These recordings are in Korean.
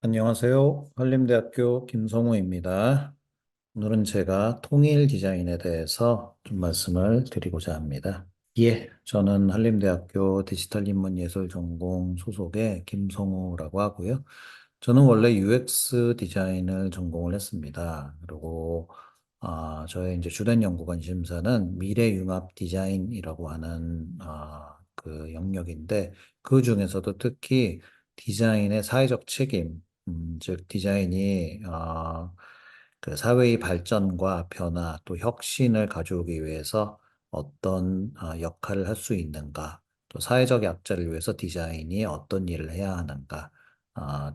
안녕하세요. 한림대학교 김성우입니다. 오늘은 제가 통일 디자인에 대해서 좀 말씀을 드리고자 합니다. 예, 저는 한림대학교 디지털인문예술 전공 소속의 김성우라고 하고요. 저는 원래 UX 디자인을 전공을 했습니다. 그리고 저의 이제 주된 연구 관심사는 미래융합 디자인이라고 하는 그 영역인데 그 중에서도 특히 디자인의 사회적 책임, 즉 디자인이 그 사회의 발전과 변화 또 혁신을 가져오기 위해서 어떤 역할을 할 수 있는가, 또 사회적 약자를 위해서 디자인이 어떤 일을 해야 하는가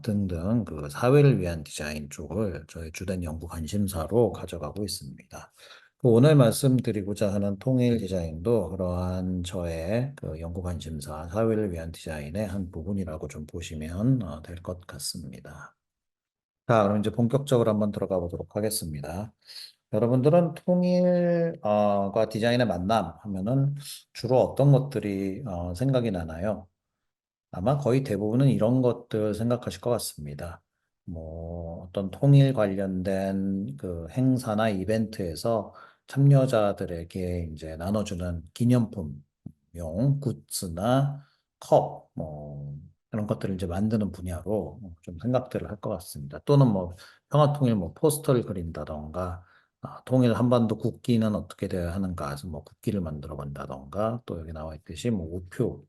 등등 그 사회를 위한 디자인 쪽을 저의 주된 연구 관심사로 가져가고 있습니다. 그 오늘 말씀드리고자 하는 통일 디자인도 그러한 저의 그 연구 관심사, 사회를 위한 디자인의 한 부분이라고 좀 보시면 될 것 같습니다. 자, 그럼 이제 본격적으로 한번 들어가 보도록 하겠습니다. 여러분들은 통일과 디자인의 만남 하면은 주로 어떤 것들이 생각이 나나요? 아마 거의 대부분은 이런 것들 생각하실 것 같습니다. 뭐 어떤 통일 관련된 그 행사나 이벤트에서 참여자들에게 이제 나눠주는 기념품용 굿즈나 컵, 뭐 그런 것들을 이제 만드는 분야로 좀 생각들을 할 것 같습니다. 또는 뭐 평화통일 뭐 포스터를 그린다던가 통일 한반도 국기는 어떻게 되어야 하는가 해서 뭐 국기를 만들어 본다던가 또 여기 나와 있듯이 뭐 우표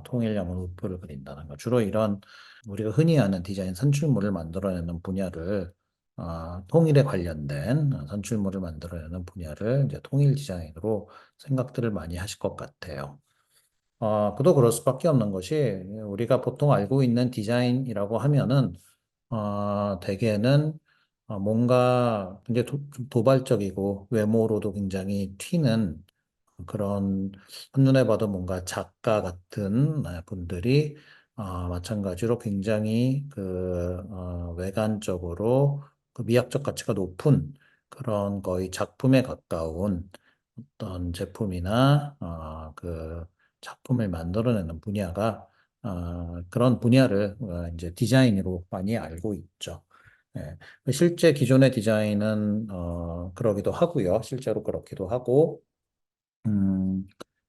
통일형은 우표를 그린다는 거. 주로 이런 우리가 흔히 아는 디자인 산출물을 만들어내는 분야를 통일에 관련된 산출물을 만들어내는 분야를 이제 통일 디자인으로 생각들을 많이 하실 것 같아요. 그도 그럴 수밖에 없는 것이 우리가 보통 알고 있는 디자인이라고 하면은 대개는 뭔가 굉장히 좀 도발적이고 외모로도 굉장히 튀는 그런 한눈에 봐도 뭔가 작가 같은 분들이 마찬가지로 굉장히 그 외관적으로 그 미학적 가치가 높은 그런 거의 작품에 가까운 어떤 제품이나 그 작품을 만들어내는 분야가 그런 분야를 이제 디자인으로 많이 알고 있죠. 예. 실제 기존의 디자인은 그러기도 하고요. 실제로 그렇기도 하고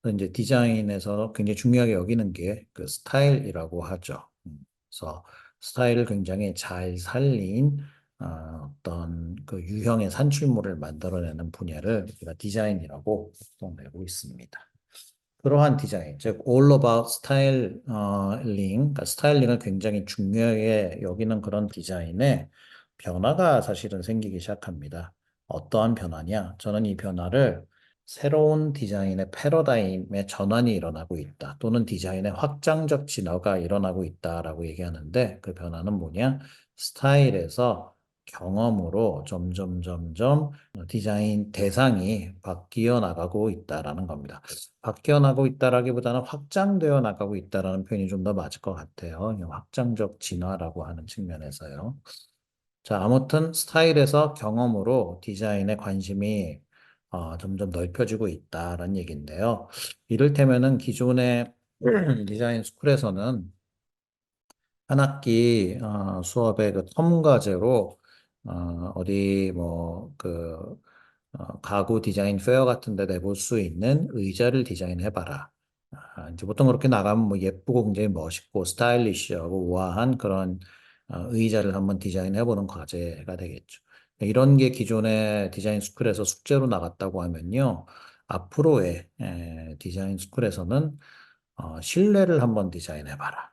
또 이제 디자인에서 굉장히 중요하게 여기는 게 그 스타일이라고 하죠. 그래서 스타일을 굉장히 잘 살린 어떤 그 유형의 산출물을 만들어내는 분야를 우리가 디자인이라고 보통내고 있습니다. 그러한 디자인, 즉 all about styling, 그러니까 스타일링을 굉장히 중요하게 여기는 그런 디자인에 변화가 사실은 생기기 시작합니다. 어떠한 변화냐? 저는 이 변화를 새로운 디자인의 패러다임의 전환이 일어나고 있다. 또는 디자인의 확장적 진화가 일어나고 있다라고 얘기하는데 그 변화는 뭐냐? 스타일에서 경험으로 점점 디자인 대상이 바뀌어 나가고 있다라는 겁니다. 바뀌어 나가고 있다라기보다는 확장되어 나가고 있다라는 표현이 좀 더 맞을 것 같아요. 확장적 진화라고 하는 측면에서요. 자, 아무튼 스타일에서 경험으로 디자인에 관심이 점점 넓혀지고 있다라는 얘기인데요. 이를테면은 기존의 디자인 스쿨에서는 한 학기 수업의 그 첨가제로 어디 뭐그 가구 디자인 페어 같은 데 내볼 수 있는 의자를 디자인해봐라. 이제 보통 그렇게 나가면 뭐 예쁘고 굉장히 멋있고 스타일리시하고 우아한 그런 의자를 한번 디자인해보는 과제가 되겠죠. 이런 게 기존의 디자인 스쿨에서 숙제로 나갔다고 하면요. 앞으로의 디자인 스쿨에서는 실내를 한번 디자인해봐라.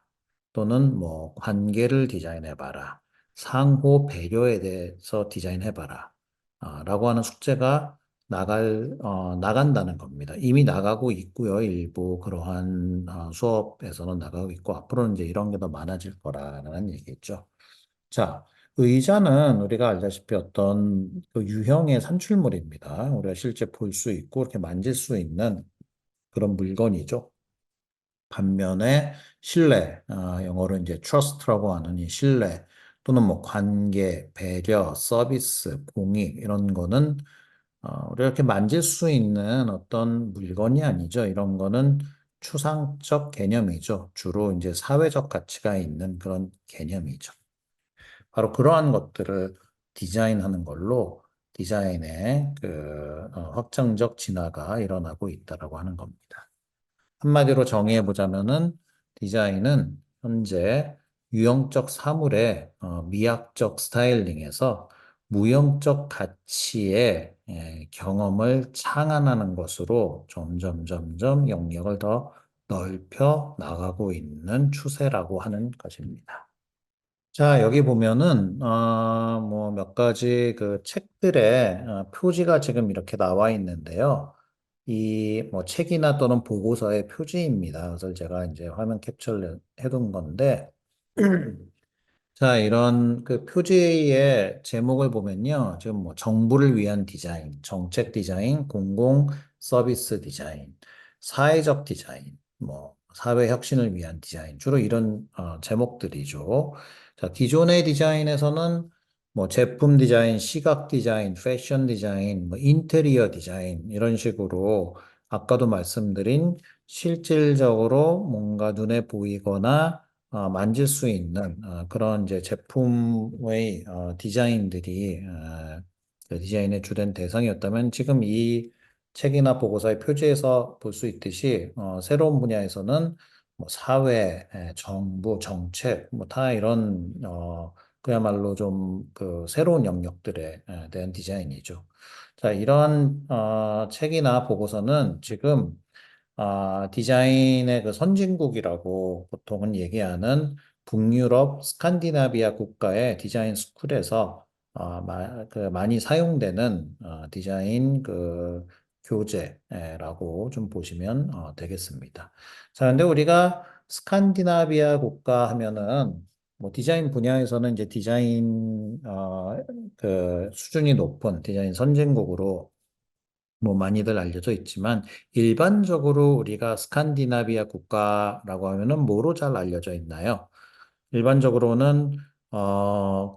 또는 뭐 관계를 디자인해봐라. 상호 배려에 대해서 디자인해봐라. 라고 하는 숙제가 나간다는 겁니다. 이미 나가고 있고요. 일부 그러한 수업에서는 나가고 있고, 앞으로는 이제 이런 게 더 많아질 거라는 얘기겠죠. 자, 의자는 우리가 알다시피 어떤 그 유형의 산출물입니다. 우리가 실제 볼 수 있고, 이렇게 만질 수 있는 그런 물건이죠. 반면에 신뢰, 영어로 이제 trust라고 하는 이 신뢰 또는 뭐 관계, 배려, 서비스, 공익 이런 거는 우리가 이렇게 만질 수 있는 어떤 물건이 아니죠. 이런 거는 추상적 개념이죠. 주로 이제 사회적 가치가 있는 그런 개념이죠. 바로 그러한 것들을 디자인하는 걸로 디자인의 확장적 진화가 일어나고 있다라고 하는 겁니다. 한마디로 정의해 보자면은 디자인은 현재 유형적 사물의 미학적 스타일링에서 무형적 가치의 경험을 창안하는 것으로 점점 영역을 더 넓혀 나가고 있는 추세라고 하는 것입니다. 자, 여기 보면은, 뭐, 몇 가지 그 책들의 표지가 지금 이렇게 나와 있는데요. 이, 뭐, 책이나 또는 보고서의 표지입니다. 그래서 제가 이제 화면 캡처를 해둔 건데, 자, 이런 그 표지의 제목을 보면요. 지금 뭐 정부를 위한 디자인, 정책 디자인, 공공 서비스 디자인, 사회적 디자인, 뭐 사회 혁신을 위한 디자인, 주로 이런 제목들이죠. 자, 기존의 디자인에서는 뭐 제품 디자인, 시각 디자인, 패션 디자인, 뭐 인테리어 디자인 이런 식으로 아까도 말씀드린 실질적으로 뭔가 눈에 보이거나 만질 수 있는 그런 이제 제품의 디자인들이 그 디자인의 주된 대상이었다면 지금 이 책이나 보고서의 표지에서 볼 수 있듯이 새로운 분야에서는 뭐 사회, 정부, 정책, 뭐 다 이런 그야말로 좀 그 새로운 영역들에 대한 디자인이죠. 자, 이러한 책이나 보고서는 지금 디자인의 그 선진국이라고 보통은 얘기하는 북유럽, 스칸디나비아 국가의 디자인 스쿨에서 많이 사용되는 디자인 그 교재라고 좀 보시면 되겠습니다. 자, 근데 우리가 스칸디나비아 국가 하면은 뭐 디자인 분야에서는 이제 디자인 그 수준이 높은 디자인 선진국으로 뭐 많이들 알려져 있지만 일반적으로 우리가 스칸디나비아 국가라고 하면은 뭐로 잘 알려져 있나요? 일반적으로는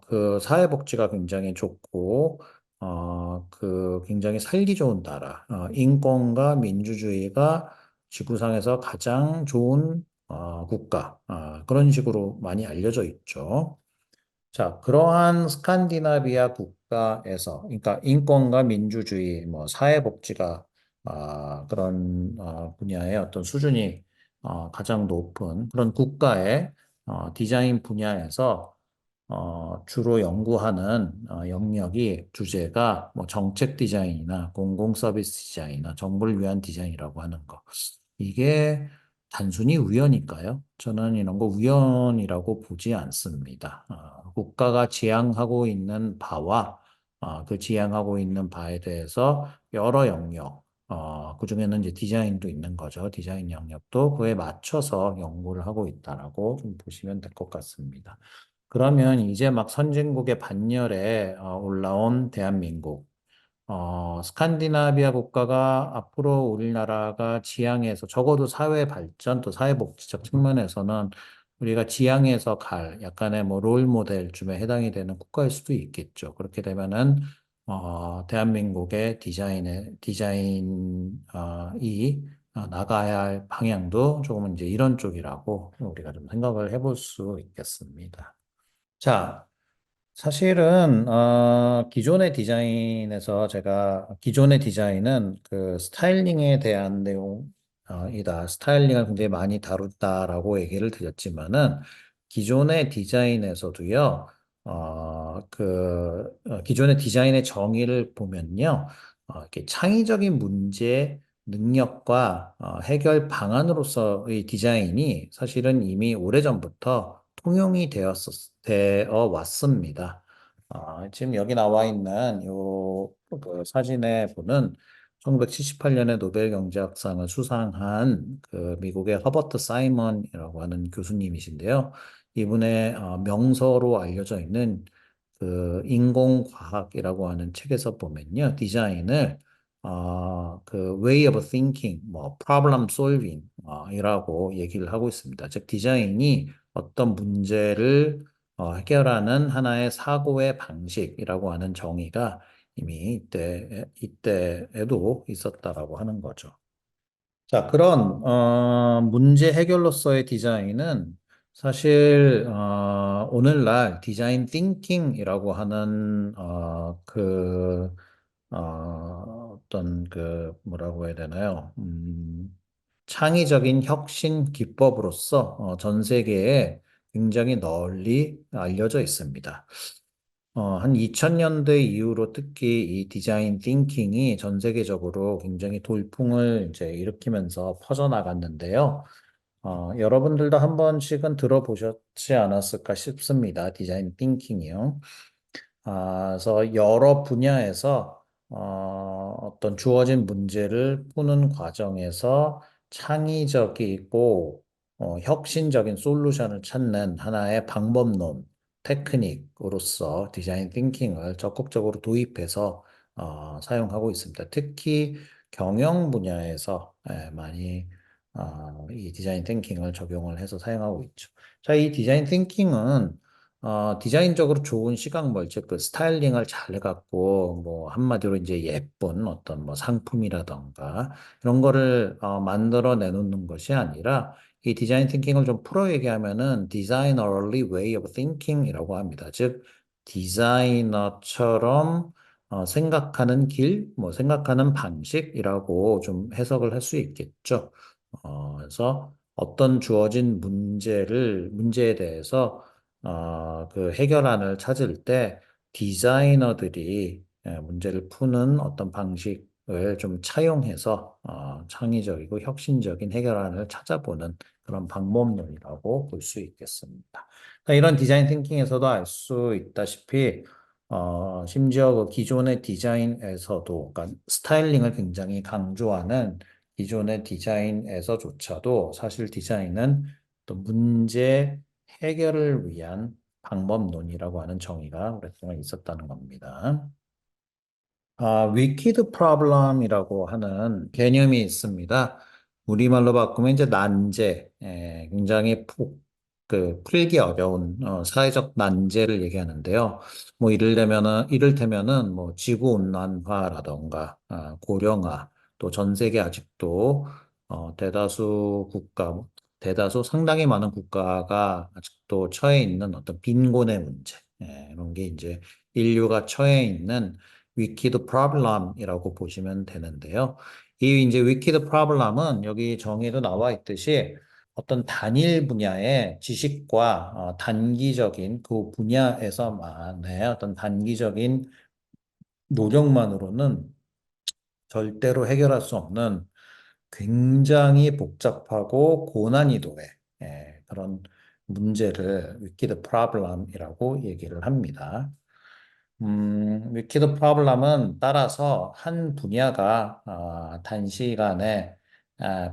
그 사회복지가 굉장히 좋고 그 굉장히 살기 좋은 나라, 인권과 민주주의가 지구상에서 가장 좋은 국가, 그런 식으로 많이 알려져 있죠. 자, 그러한 스칸디나비아 국가에서, 그러니까 인권과 민주주의, 뭐 사회복지가 그런 분야의 어떤 수준이 가장 높은 그런 국가의 디자인 분야에서 주로 연구하는 영역이 주제가 뭐 정책 디자인이나 공공 서비스 디자인이나 정부를 위한 디자인이라고 하는 거. 이게 단순히 우연일까요? 저는 이런 거 우연이라고 보지 않습니다. 국가가 지향하고 있는 바와 그 지향하고 있는 바에 대해서 여러 영역, 그중에는 이제 디자인도 있는 거죠. 디자인 영역도 그에 맞춰서 연구를 하고 있다라고 좀 보시면 될 것 같습니다. 그러면 이제 막 선진국의 반열에 올라온 대한민국, 스칸디나비아 국가가 앞으로 우리나라가 지향해서 적어도 사회 발전 또 사회복지적 측면에서는 우리가 지향해서 갈 약간의 뭐 롤 모델쯤에 해당이 되는 국가일 수도 있겠죠. 그렇게 되면은 대한민국의 디자인이 나가야 할 방향도 조금 이제 이런 쪽이라고 우리가 좀 생각을 해볼 수 있겠습니다. 자, 사실은 기존의 디자인에서 제가 기존의 디자인은 그 스타일링에 대한 내용이다. 스타일링을 굉장히 많이 다뤘다라고 얘기를 드렸지만은 기존의 디자인에서도요. 기존의 디자인의 정의를 보면요. 이렇게 창의적인 문제 능력과 해결 방안으로서의 디자인이 사실은 이미 오래전부터 통용이 되어 왔습니다. 지금 여기 나와 있는 그 사진에 보는 1978년에 노벨 경제학상을 수상한 그 미국의 허버트 사이먼이라고 하는 교수님이신데요. 이분의 명서로 알려져 있는 그 인공과학이라고 하는 책에서 보면요. 디자인을 그 way of thinking, 뭐 problem solving 이라고 얘기를 하고 있습니다. 즉 디자인이 어떤 문제를 해결하는 하나의 사고의 방식이라고 하는 정의가 이미 이때에도 있었다라고 하는 거죠. 자, 그런 문제 해결로서의 디자인은 사실 오늘날 디자인 띵킹이라고 하는 어떤 그 뭐라고 해야 되나요? 창의적인 혁신 기법으로서 전 세계에 굉장히 널리 알려져 있습니다. 한 2000년대 이후로 특히 이 디자인 띵킹이 전 세계적으로 굉장히 돌풍을 이제 일으키면서 퍼져나갔는데요. 여러분들도 한 번씩은 들어보셨지 않았을까 싶습니다. 디자인 띵킹이요. 그래서 여러 분야에서 어떤 주어진 문제를 푸는 과정에서 창의적이고 혁신적인 솔루션을 찾는 하나의 방법론, 테크닉으로서 디자인 띵킹을 적극적으로 도입해서 사용하고 있습니다. 특히 경영 분야에서 많이 이 디자인 띵킹을 적용을 해서 사용하고 있죠. 자, 이 디자인 띵킹은 디자인적으로 좋은 시각물, 즉, 그 스타일링을 잘 해갖고, 뭐, 한마디로 이제 예쁜 어떤 뭐 상품이라던가, 이런 거를 만들어 내놓는 것이 아니라, 이 디자인 띵킹을 좀 풀어 얘기하면은, designerly way of thinking이라고 합니다. 즉, 디자이너처럼 생각하는 길, 뭐, 생각하는 방식이라고 좀 해석을 할 수 있겠죠. 그래서 어떤 주어진 문제에 대해서 그 해결안을 찾을 때 디자이너들이 문제를 푸는 어떤 방식을 좀 차용해서 창의적이고 혁신적인 해결안을 찾아보는 그런 방법론이라고 볼 수 있겠습니다. 그러니까 이런 디자인 띵킹에서도 알 수 있다시피 심지어 그 기존의 디자인에서도 그러니까 스타일링을 굉장히 강조하는 기존의 디자인에서조차도 사실 디자인은 또 문제 해결을 위한 방법론이라고 하는 정의가 오랫동안 있었다는 겁니다. 위키드 프로블럼이라고 하는 개념이 있습니다. 우리말로 바꾸면 이제 난제, 굉장히 풀기 어려운 사회적 난제를 얘기하는데요. 뭐 이를테면은 뭐 지구 온난화라던가 고령화, 또 전 세계 아직도 대다수 상당히 많은 국가가 아직도 처해 있는 어떤 빈곤의 문제, 이런 게 이제 인류가 처해 있는 위키드 프로블럼이라고 보시면 되는데요. 이 이제 위키드 프로블럼은 여기 정의도 나와 있듯이 어떤 단일 분야의 지식과 단기적인 그 분야에서만의 어떤 단기적인 노력만으로는 절대로 해결할 수 없는 굉장히 복잡하고 고난이도의 그런 문제를 위키드 프로블럼이라고 얘기를 합니다. 위키드 프로블럼은 따라서 한 분야가 단시간에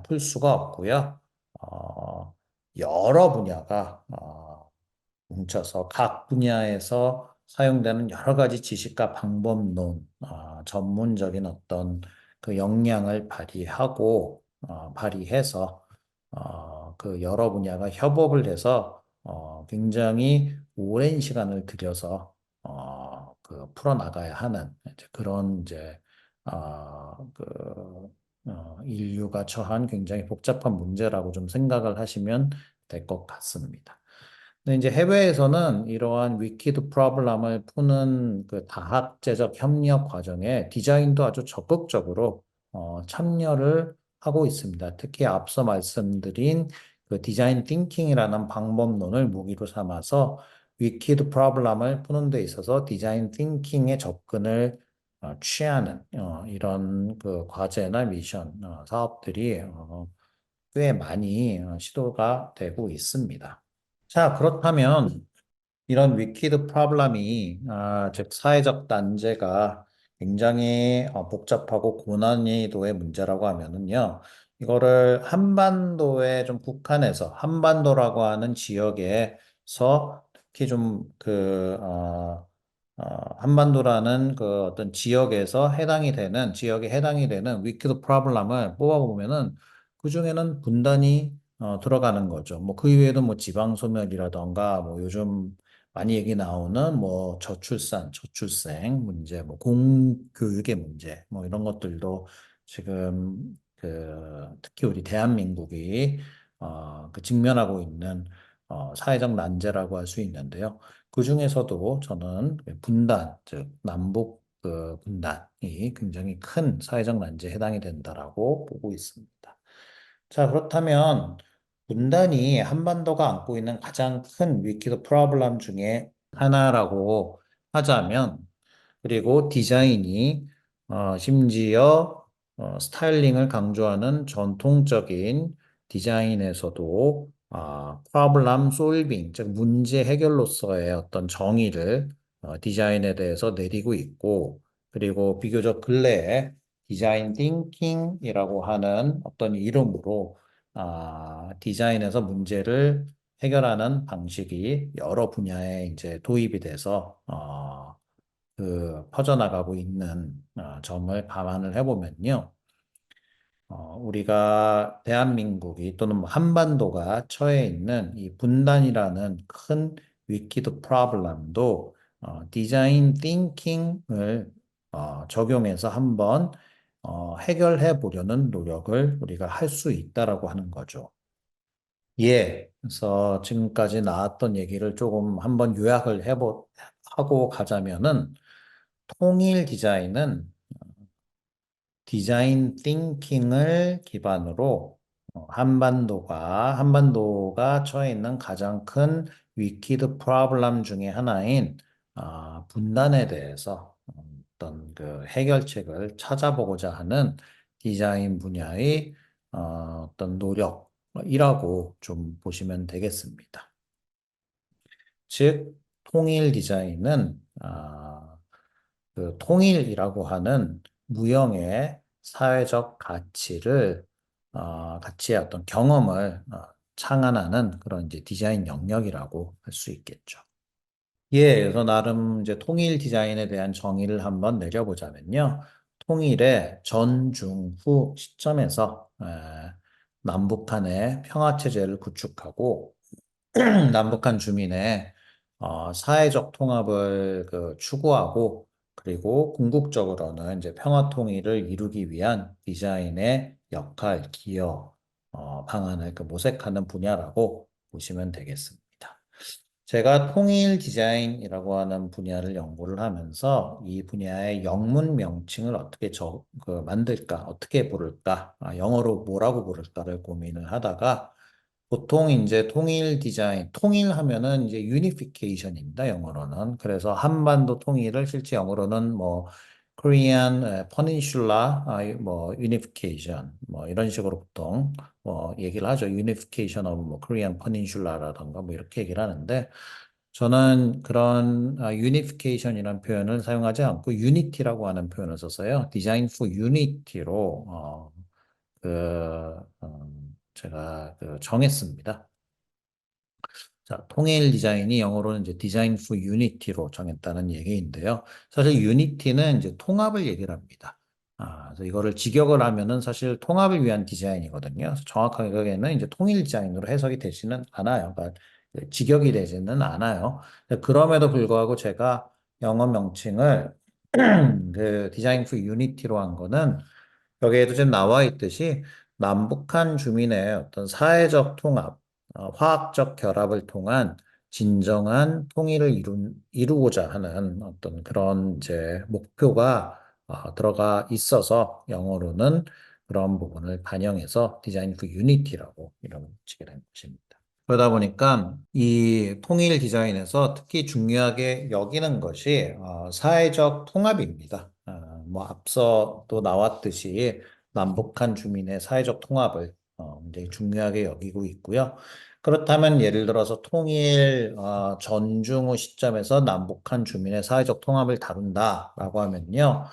풀 수가 없고요. 어, 여러 분야가 뭉쳐서 각 분야에서 사용되는 여러 가지 지식과 방법론, 전문적인 어떤 그 역량을 발휘해서 그 여러 분야가 협업을 해서 굉장히 오랜 시간을 들여서 그 풀어나가야 하는 이제 그런 이제 인류가 처한 굉장히 복잡한 문제라고 좀 생각을 하시면 될 것 같습니다. 근데 이제 해외에서는 이러한 위키드 프로블럼을 푸는 그 다학제적 협력 과정에 디자인도 아주 적극적으로 참여를 하고 있습니다. 특히 앞서 말씀드린 그 디자인 띵킹이라는 방법론을 무기로 삼아서 위키드 프로블럼을 푸는 데 있어서 디자인 띵킹에 접근을 취하는 이런 그 과제나 미션, 사업들이 꽤 많이 시도가 되고 있습니다. 자, 그렇다면 이런 위키드 프로블럼이 즉 사회적 난제가 굉장히 복잡하고 고난이도의 문제라고 하면은요. 이거를 한반도에 좀 국한해서 한반도라고 하는 지역에서 특히 한반도라는 그 어떤 지역에 해당이 되는 위키드 프로블럼을 뽑아보면은 그중에는 분단이 들어가는 거죠. 뭐 그 이외에도 뭐 지방소멸이라던가 뭐 요즘 많이 얘기 나오는 뭐 저출생 문제, 뭐 공교육의 문제, 뭐 이런 것들도 지금 그 특히 우리 대한민국이 그 직면하고 있는 사회적 난제라고 할 수 있는데요. 그 중에서도 저는 분단, 즉 남북 그 분단이 굉장히 큰 사회적 난제에 해당이 된다라고 보고 있습니다. 자, 그렇다면 분단이 한반도가 안고 있는 가장 큰 위키드 프로블럼 중에 하나라고 하자면, 그리고 디자인이 심지어 스타일링을 강조하는 전통적인 디자인에서도 프로블럼 솔빙, 즉 문제 해결로서의 어떤 정의를 디자인에 대해서 내리고 있고, 그리고 비교적 근래에 디자인 띵킹이라고 하는 어떤 이름으로 디자인에서 문제를 해결하는 방식이 여러 분야에 이제 도입이 돼서 퍼져나가고 있는 점을 감안을 해보면요. 우리가 대한민국이 또는 뭐 한반도가 처해 있는 이 분단이라는 큰 위키드 프로블럼도 디자인 띵킹을 적용해서 한번 해결해 보려는 노력을 우리가 할 수 있다라고 하는 거죠. 예. 그래서 지금까지 나왔던 얘기를 조금 한번 하고 가자면은 통일 디자인은 디자인 띵킹을 기반으로 한반도가 처해 있는 가장 큰 위키드 프로블럼 중에 하나인 분단에 대해서 어떤 그 해결책을 찾아보고자 하는 디자인 분야의 어떤 노력이라고 좀 보시면 되겠습니다. 즉, 통일 디자인은 그 통일이라고 하는 무형의 사회적 가치의 어떤 경험을 창안하는 그런 이제 디자인 영역이라고 할 수 있겠죠. 예, 그래서 나름 이제 통일 디자인에 대한 정의를 한번 내려보자면요. 통일의 전, 중, 후 시점에서 남북한의 평화 체제를 구축하고 남북한 주민의 사회적 통합을 추구하고 그리고 궁극적으로는 이제 평화 통일을 이루기 위한 디자인의 역할, 기여, 방안을 모색하는 분야라고 보시면 되겠습니다. 제가 통일 디자인이라고 하는 분야를 연구를 하면서 이 분야의 영문 명칭을 어떻게 만들까, 어떻게 부를까, 영어로 뭐라고 부를까를 고민을 하다가 보통 이제 통일 디자인, 통일하면은 이제 유니피케이션입니다, 영어로는. 그래서 한반도 통일을 실제 영어로는 뭐 Korean Peninsula 뭐 Unification 뭐 이런 식으로 보통 뭐 얘기를 하죠. Unification of 뭐 Korean Peninsula라던가 뭐 이렇게 얘기를 하는데 저는 그런 Unification이라는 표현을 사용하지 않고 Unity라고 하는 표현을 썼어요. Design for Unity로 제가 정했습니다. 자, 통일 디자인이 영어로는 이제 디자인 for unity로 정했다는 얘기인데요. 사실 유니티는 이제 통합을 얘기를 합니다. 그래서 이거를 직역을 하면은 사실 통합을 위한 디자인이거든요. 그래서 정확하게는 이제 통일 디자인으로 해석이 되지는 않아요. 그러니까 직역이 되지는 않아요. 그럼에도 불구하고 제가 영어 명칭을 그 디자인 for unity로 한 거는 여기에도 지금 나와 있듯이 남북한 주민의 어떤 사회적 통합, 화학적 결합을 통한 진정한 통일을 이루고자 하는 어떤 그런 이제 목표가 들어가 있어서 영어로는 그런 부분을 반영해서 디자인 프 유니티라고 이름을 붙이게 된 것입니다. 그러다 보니까 이 통일 디자인에서 특히 중요하게 여기는 것이 사회적 통합입니다. 뭐 앞서 또 나왔듯이 남북한 주민의 사회적 통합을 굉장히 중요하게 여기고 있고요. 그렇다면 예를 들어서 통일 전중후 시점에서 남북한 주민의 사회적 통합을 다룬다라고 하면요.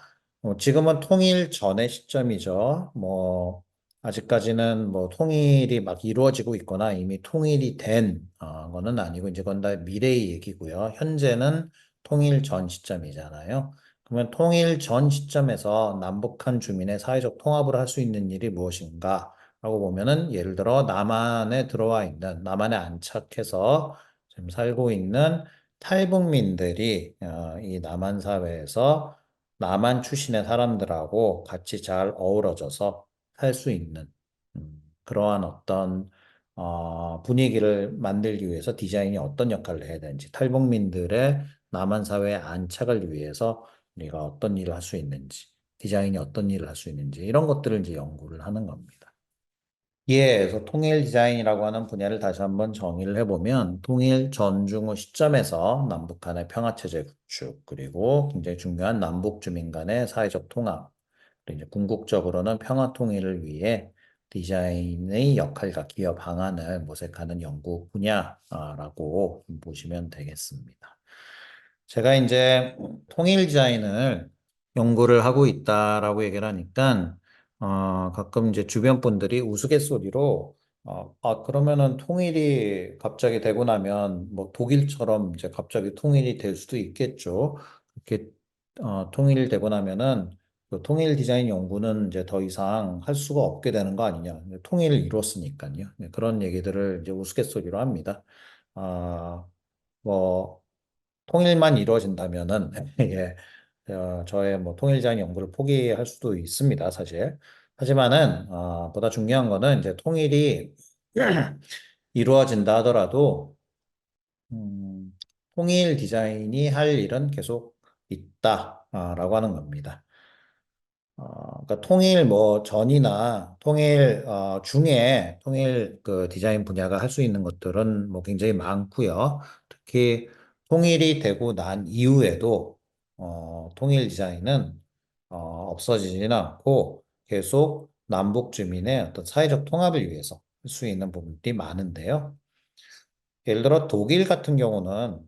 지금은 통일 전의 시점이죠. 뭐 아직까지는 뭐 통일이 막 이루어지고 있거나 이미 통일이 된 거는 아니고 이제 그건 다 미래의 얘기고요. 현재는 통일 전 시점이잖아요. 그러면 통일 전 시점에서 남북한 주민의 사회적 통합을 할 수 있는 일이 무엇인가? 라고 보면은 예를 들어 남한에 안착해서 지금 살고 있는 탈북민들이 이 남한 사회에서 남한 출신의 사람들하고 같이 잘 어우러져서 할 수 있는 그러한 어떤 분위기를 만들기 위해서 디자인이 어떤 역할을 해야 되는지, 탈북민들의 남한 사회의 안착을 위해서 우리가 어떤 일을 할 수 있는지, 디자인이 어떤 일을 할 수 있는지, 이런 것들을 이제 연구를 하는 겁니다. 예, 그래서 통일 디자인이라고 하는 분야를 다시 한번 정의를 해보면 통일 전중후 시점에서 남북 간의 평화 체제 구축, 그리고 굉장히 중요한 남북 주민 간의 사회적 통합, 그리고 이제 궁극적으로는 평화 통일을 위해 디자인의 역할과 기여 방안을 모색하는 연구 분야라고 보시면 되겠습니다. 제가 이제 통일 디자인을 연구를 하고 있다라고 얘기를 하니까 가끔 이제 주변 분들이 우스갯소리로 그러면은 통일이 갑자기 되고 나면 뭐 독일처럼 이제 갑자기 통일이 될 수도 있겠죠. 그렇게 통일되고 나면은 그 통일 디자인 연구는 이제 더 이상 할 수가 없게 되는 거 아니냐. 통일을 이뤘으니까요. 네, 그런 얘기들을 이제 우스갯소리로 합니다. 아, 뭐 통일만 이루어진다면은 예, 저의 뭐 통일제한 연구를 포기할 수도 있습니다, 사실. 하지만은 보다 중요한 거는 이제 통일이 이루어진다 하더라도 통일 디자인이 할 일은 계속 있다라고 하는 겁니다. 그러니까 통일 뭐 전이나 통일 중에 통일 그 디자인 분야가 할 수 있는 것들은 뭐 굉장히 많고요. 특히 통일이 되고 난 이후에도 통일 디자인은 없어지지는 않고 계속 남북 주민의 어떤 사회적 통합을 위해서 할 수 있는 부분들이 많은데요. 예를 들어 독일 같은 경우는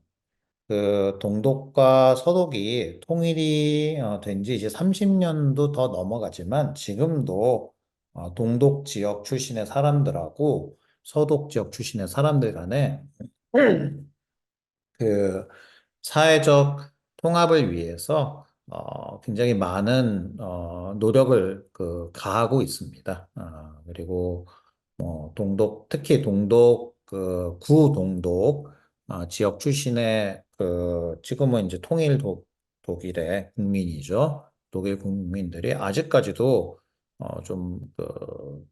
그 동독과 서독이 통일이 된지 이제 30년도 더 넘어가지만 지금도 동독 지역 출신의 사람들하고 서독 지역 출신의 사람들 간에 그 사회적 통합을 위해서 굉장히 많은 노력을 가하고 있습니다. 그리고 뭐 동독 특히 동독 그 구동독 지역 출신의 그 지금은 이제 독일의 국민이죠. 독일 국민들이 아직까지도 좀그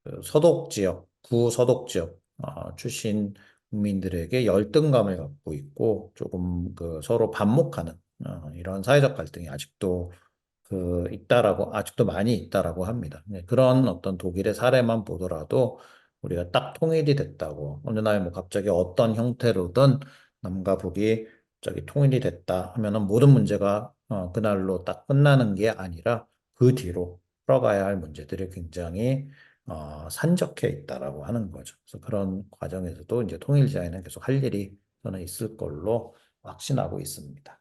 그 서독 지역, 구서독 지역 출신 국민들에게 열등감을 갖고 있고 조금 그 서로 반목하는 이런 사회적 갈등이 아직도 아직도 많이 있다라고 합니다. 네, 그런 어떤 독일의 사례만 보더라도 우리가 딱 통일이 됐다고 어느 날 뭐 갑자기 어떤 형태로든 남과 북이 갑자기 통일이 됐다 하면은 모든 문제가 그날로 딱 끝나는 게 아니라 그 뒤로 풀어가야 할 문제들이 굉장히 산적해 있다라고 하는 거죠. 그래서 그런 과정에서도 이제 통일 디자인은 계속 할 일이 저는 있을 걸로 확신하고 있습니다.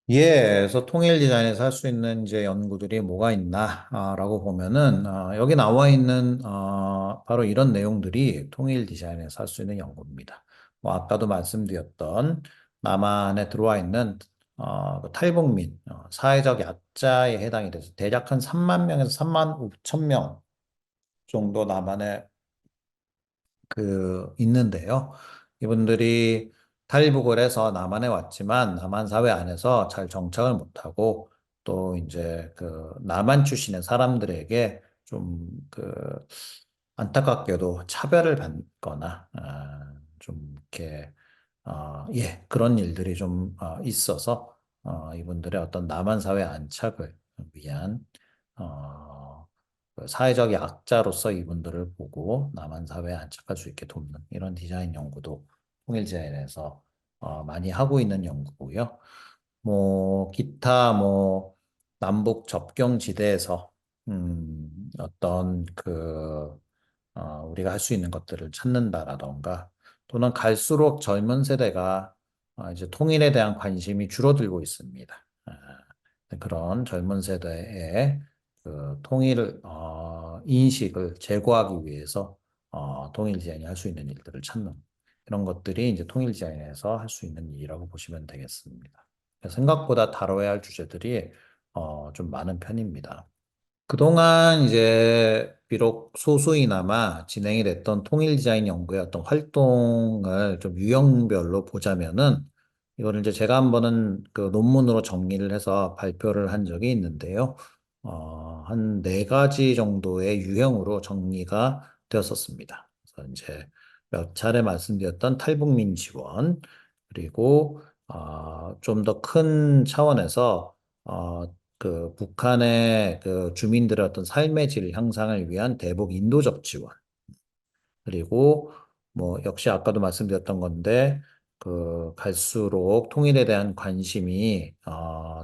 예, 그래서 통일 디자인에서 할 수 있는 이제 연구들이 뭐가 있나라고 보면은 여기 나와 있는 바로 이런 내용들이 통일 디자인에서 할 수 있는 연구입니다. 뭐 아까도 말씀드렸던 남한에 들어와 있는 그 탈북민 사회적 약자에 해당이 돼서 대략 한 3만 명에서 3만 5천 명 정도 남한에 있는데요. 이분들이 탈북을 해서 남한에 왔지만 남한 사회 안에서 잘 정착을 못하고 또 이제 남한 출신의 사람들에게 좀 안타깝게도 차별을 받거나 좀 이렇게 예, 그런 일들이 좀 있어서 이분들의 어떤 남한 사회 안착을 위한 그 사회적 약자로서 이분들을 보고 남한 사회에 안착할 수 있게 돕는 이런 디자인 연구도 통일 디자인에서 많이 하고 있는 연구고요. 뭐 기타 뭐 남북 접경 지대에서 어떤 우리가 할 수 있는 것들을 찾는다라던가 또는 갈수록 젊은 세대가 이제 통일에 대한 관심이 줄어들고 있습니다. 그런 젊은 세대의 통일 인식을 제고하기 위해서 통일 디자인이 할 수 있는 일들을 찾는 이런 것들이 이제 통일 디자인에서 할 수 있는 일이라고 보시면 되겠습니다. 생각보다 다뤄야 할 주제들이 좀 많은 편입니다. 그동안 이제 비록 소수이나마 진행이 됐던 통일 디자인 연구의 어떤 활동을 좀 유형별로 보자면은 이거를 이제 제가 한번은 그 논문으로 정리를 해서 발표를 한 적이 있는데요. 한 네 가지 정도의 유형으로 정리가 되었었습니다. 그래서 이제 몇 차례 말씀드렸던 탈북민 지원, 그리고 좀 더 큰 차원에서 그 북한의 그 주민들의 어떤 삶의 질 향상을 위한 대북 인도적 지원, 그리고 뭐 역시 아까도 말씀드렸던 건데 그 갈수록 통일에 대한 관심이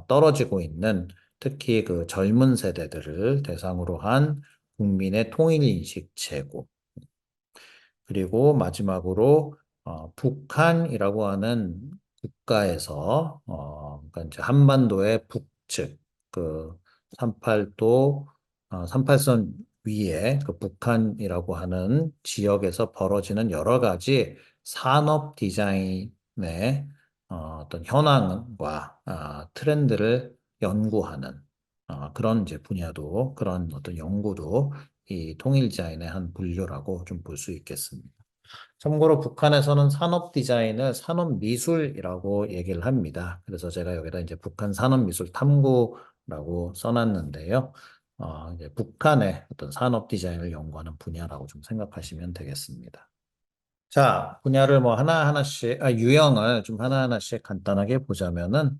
떨어지고 있는, 특히 그 젊은 세대들을 대상으로 한 국민의 통일 인식 제고, 그리고 마지막으로 북한이라고 하는 국가에서 그러니까 이제 한반도의 북측 그 38도 38선 위에 그 북한이라고 하는 지역에서 벌어지는 여러 가지 산업 디자인의 어떤 현황과 트렌드를 연구하는 그런 이제 분야도, 그런 어떤 연구도 이 통일 디자인의 한 분류라고 좀 볼 수 있겠습니다. 참고로 북한에서는 산업 디자인을 산업 미술이라고 얘기를 합니다. 그래서 제가 여기다 이제 북한 산업 미술 탐구라고 써놨는데요. 이제 북한의 어떤 산업 디자인을 연구하는 분야라고 좀 생각하시면 되겠습니다. 자, 분야를 뭐 하나하나씩, 유형을 좀 하나하나씩 간단하게 보자면은,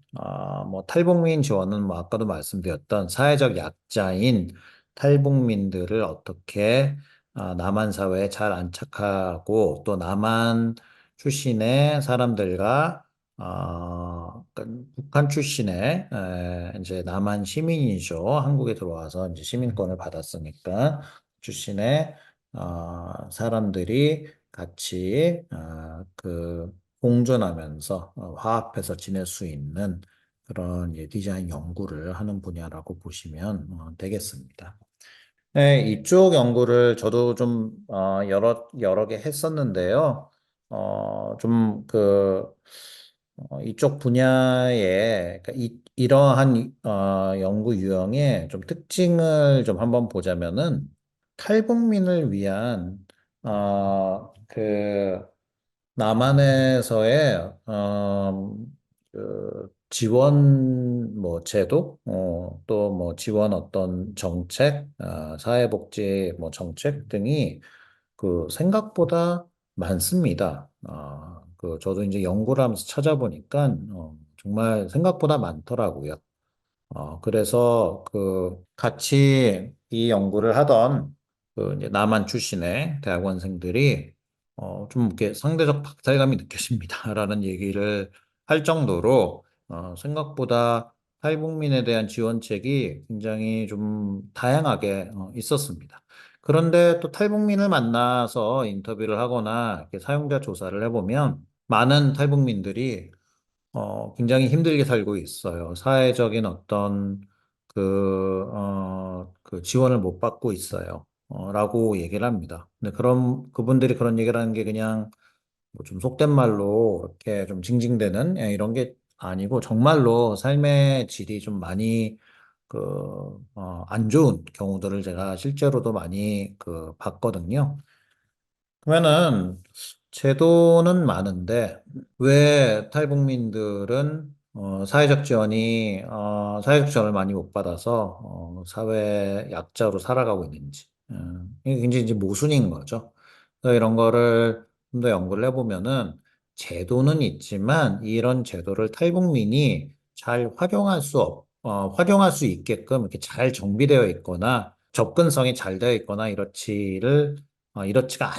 뭐 탈북민 지원은 뭐 아까도 말씀드렸던 사회적 약자인 탈북민들을 어떻게 남한 사회에 잘 안착하고 또 남한 출신의 사람들과 그러니까 북한 출신의 이제 남한 시민이죠. 한국에 들어와서 이제 시민권을 받았으니까 출신의 사람들이 같이 그 공존하면서 화합해서 지낼 수 있는 그런 이제 디자인 연구를 하는 분야라고 보시면 되겠습니다. 네, 이쪽 연구를 저도 좀 여러 개 했었는데요. 좀 이쪽 분야의 그러니까 이러한 연구 유형의 좀 특징을 좀 한번 보자면은 탈북민을 위한 그 남한에서의 그 지원 뭐 제도, 또 뭐 지원 어떤 정책, 사회복지 뭐 정책 등이 그 생각보다 많습니다. 그 저도 이제 연구를 하면서 찾아보니까 정말 생각보다 많더라고요. 그래서 그 같이 이 연구를 하던 그 이제 남한 출신의 대학원생들이 좀 이렇게 상대적 박탈감이 느껴집니다라는 얘기를 할 정도로 생각보다 탈북민에 대한 지원책이 굉장히 좀 다양하게 있었습니다. 그런데 또 탈북민을 만나서 인터뷰를 하거나 이렇게 사용자 조사를 해보면 많은 탈북민들이 굉장히 힘들게 살고 있어요. 사회적인 어떤 그 지원을 못 받고 있어요. 라고 얘기를 합니다. 근데 그분들이 그런 얘기를 하는 게 그냥 뭐 좀 속된 말로 이렇게 좀 징징대는 이런 게 아니고 정말로 삶의 질이 좀 많이 안 좋은 경우들을 제가 실제로도 많이 봤거든요. 그러면은 제도는 많은데 왜 탈북민들은 사회적 지원을 많이 못 받아서 사회 약자로 살아가고 있는지, 이게 굉장히 이제 모순인 거죠. 그래서 이런 거를 좀 더 연구를 해보면은 제도는 있지만 이런 제도를 탈북민이 잘 활용할 수 있게끔 이렇게 잘 정비되어 있거나 접근성이 잘 되어 있거나 이렇지가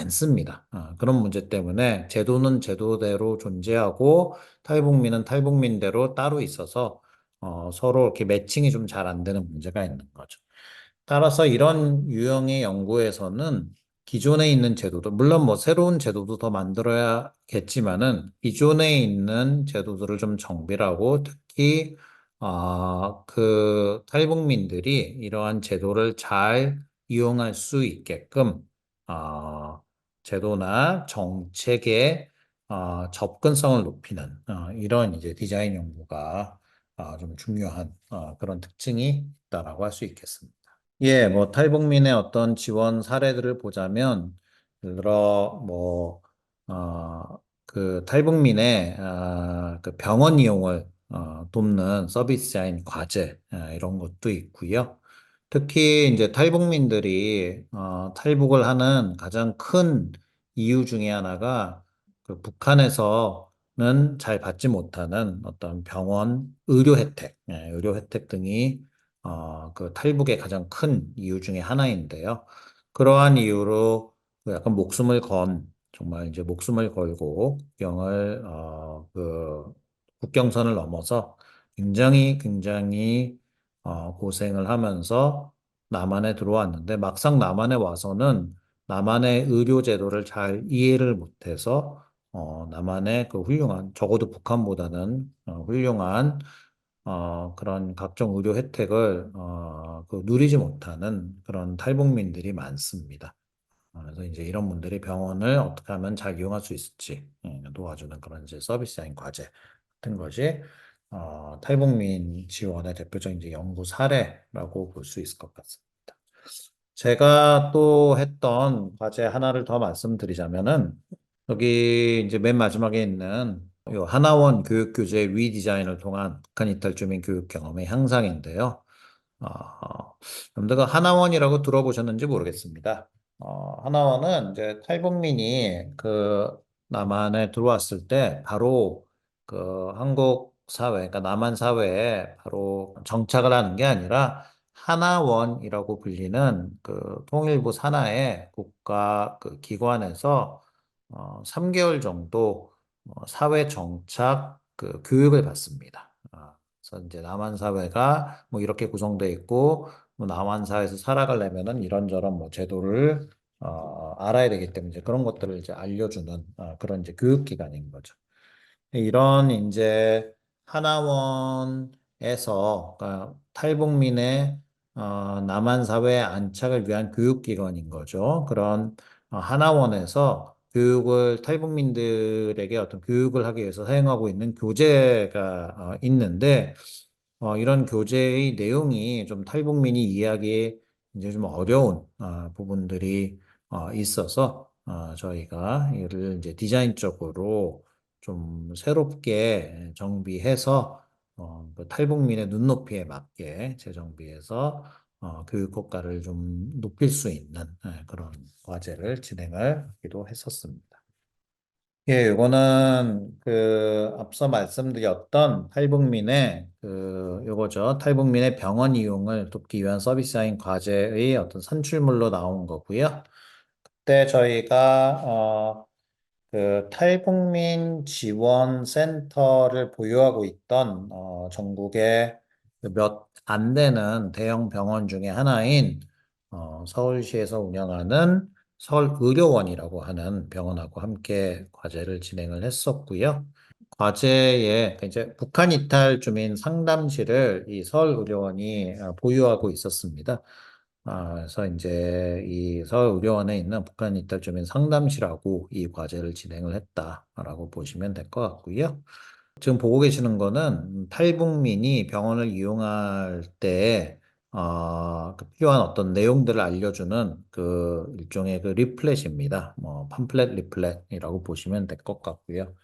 않습니다. 그런 문제 때문에 제도는 제도대로 존재하고 탈북민은 탈북민대로 따로 있어서 서로 이렇게 매칭이 좀 잘 안 되는 문제가 있는 거죠. 따라서 이런 유형의 연구에서는 기존에 있는 제도도, 물론 뭐 새로운 제도도 더 만들어야겠지만은 기존에 있는 제도들을 좀 정비를 하고 특히 그 탈북민들이 이러한 제도를 잘 이용할 수 있게끔 어, 제도나 정책의 접근성을 높이는 이런 이제 디자인 연구가 좀 중요한 그런 특징이 있다라고 할 수 있겠습니다. 예, 뭐 탈북민의 어떤 지원 사례들을 보자면 예를 들어 뭐 그 탈북민의 그 병원 이용을 돕는 서비스자인 과제 이런 것도 있고요. 특히 이제 탈북민들이 탈북을 하는 가장 큰 이유 중에 하나가 그 북한에서는 잘 받지 못하는 어떤 병원 의료 혜택, 의료 혜택 등이 그 탈북의 가장 큰 이유 중에 하나인데요. 그러한 이유로 그 약간 정말 이제 목숨을 걸고 국경선을 넘어서 굉장히 고생을 하면서 남한에 들어왔는데 막상 남한에 와서는 남한의 의료 제도를 잘 이해를 못해서 남한의 그 훌륭한 적어도 북한보다는 훌륭한 그런 각종 의료 혜택을 그 누리지 못하는 그런 탈북민들이 많습니다. 그래서 이제 이런 분들이 병원을 어떻게 하면 잘 이용할 수 있을지 도와주는 그런 이제 서비스ային 과제 같은 것이 탈북민 지원의 대표적인 이제 연구 사례라고 볼 수 있을 것 같습니다. 제가 또 했던 과제 하나를 더 말씀드리자면은 여기 이제 맨 마지막에 있는 요 하나원 교육교재 리디자인을 통한 북한 이탈 주민 교육 경험의 향상인데요. 여러분들 하나원이라고 들어보셨는지 모르겠습니다. 하나원은 이제 탈북민이 그 남한에 들어왔을 때 바로 그 한국 사회, 그러니까 남한 사회에 바로 정착을 하는 게 아니라 하나원이라고 불리는 그 통일부 산하의 국가 그 기관에서 3개월 정도 사회 정착 그 교육을 받습니다. 그래서 이제 남한 사회가 뭐 이렇게 구성되어 있고 뭐 남한 사회에서 살아가려면은 이런저런 뭐 제도를 알아야 되기 때문에 이제 그런 것들을 이제 알려주는 그런 이제 교육 기관인 거죠. 이런 이제 하나원에서 그러니까 탈북민의 남한 사회 안착을 위한 교육기관인 거죠. 그런 하나원에서 탈북민들에게 어떤 교육을 하기 위해서 사용하고 있는 교재가 있는데 이런 교재의 내용이 좀 탈북민이 이해하기 이제 좀 어려운 부분들이 있어서 저희가 이를 이제 디자인적으로 좀 새롭게 정비해서 그 탈북민의 눈높이에 맞게 재정비해서 교육 효과를 좀 높일 수 있는 그런 과제를 진행을 하기도 했었습니다. 예, 이거는 그 앞서 말씀드렸던 요거죠. 탈북민의 병원 이용을 돕기 위한 서비스ային 과제의 어떤 산출물로 나온 거고요. 그때 저희가 그 탈북민 지원 센터를 보유하고 있던 전국의 몇 안 되는 대형 병원 중에 하나인 서울시에서 운영하는 서울의료원이라고 하는 병원하고 함께 과제를 진행을 했었고요. 과제에 이제 북한 이탈 주민 상담실을 이 서울의료원이 보유하고 있었습니다. 그래서 이제 이 서울의료원에 있는 북한 이탈 주민 상담실하고 이 과제를 진행을 했다라고 보시면 될 것 같고요. 지금 보고 계시는 거는 탈북민이 병원을 이용할 때 그 필요한 어떤 내용들을 알려주는 그 일종의 그 리플렛입니다. 뭐 팜플렛 리플렛이라고 보시면 될 것 같고요.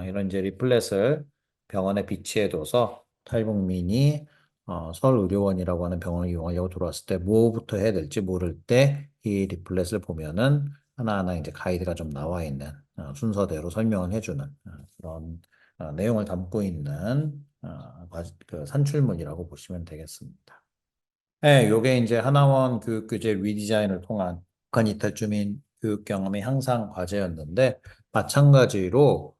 이런 이제 리플렛을 병원에 비치해둬서 탈북민이 서울의료원이라고 하는 병원을 이용하려고 들어왔을 때 뭐부터 해야 될지 모를 때 이 리플렛을 보면은 하나하나 이제 가이드가 좀 나와 있는 순서대로 설명을 해주는 그런 내용을 담고 있는 그 산출문이라고 보시면 되겠습니다. 네, 요게 이제 하나원 교육교재 리디자인을 통한 북한 이탈 주민 교육 경험의 향상 과제였는데, 마찬가지로,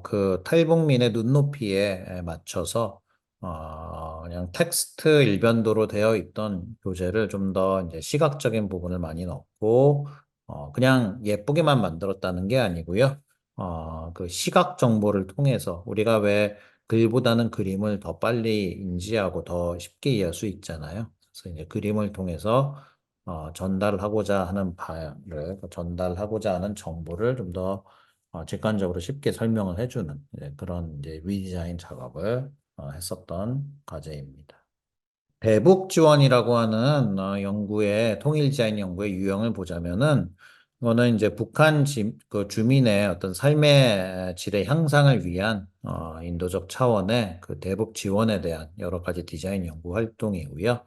그 탈북민의 눈높이에 맞춰서, 그냥 텍스트 일변도로 되어 있던 교재를 좀 더 이제 시각적인 부분을 많이 넣고, 그냥 예쁘게만 만들었다는 게 아니고요. 그 시각 정보를 통해서 우리가 왜 글보다는 그림을 더 빨리 인지하고 더 쉽게 이해할 수 있잖아요. 그래서 이제 그림을 통해서 전달하고자 하는 전달하고자 하는 정보를 좀 더 직관적으로 쉽게 설명을 해주는 그런 이제 리디자인 작업을 했었던 과제입니다. 대북 지원이라고 하는 통일 디자인 연구의 유형을 보자면은 이거는 이제 그 주민의 어떤 삶의 질의 향상을 위한 인도적 차원의 그 대북 지원에 대한 여러 가지 디자인 연구 활동이고요.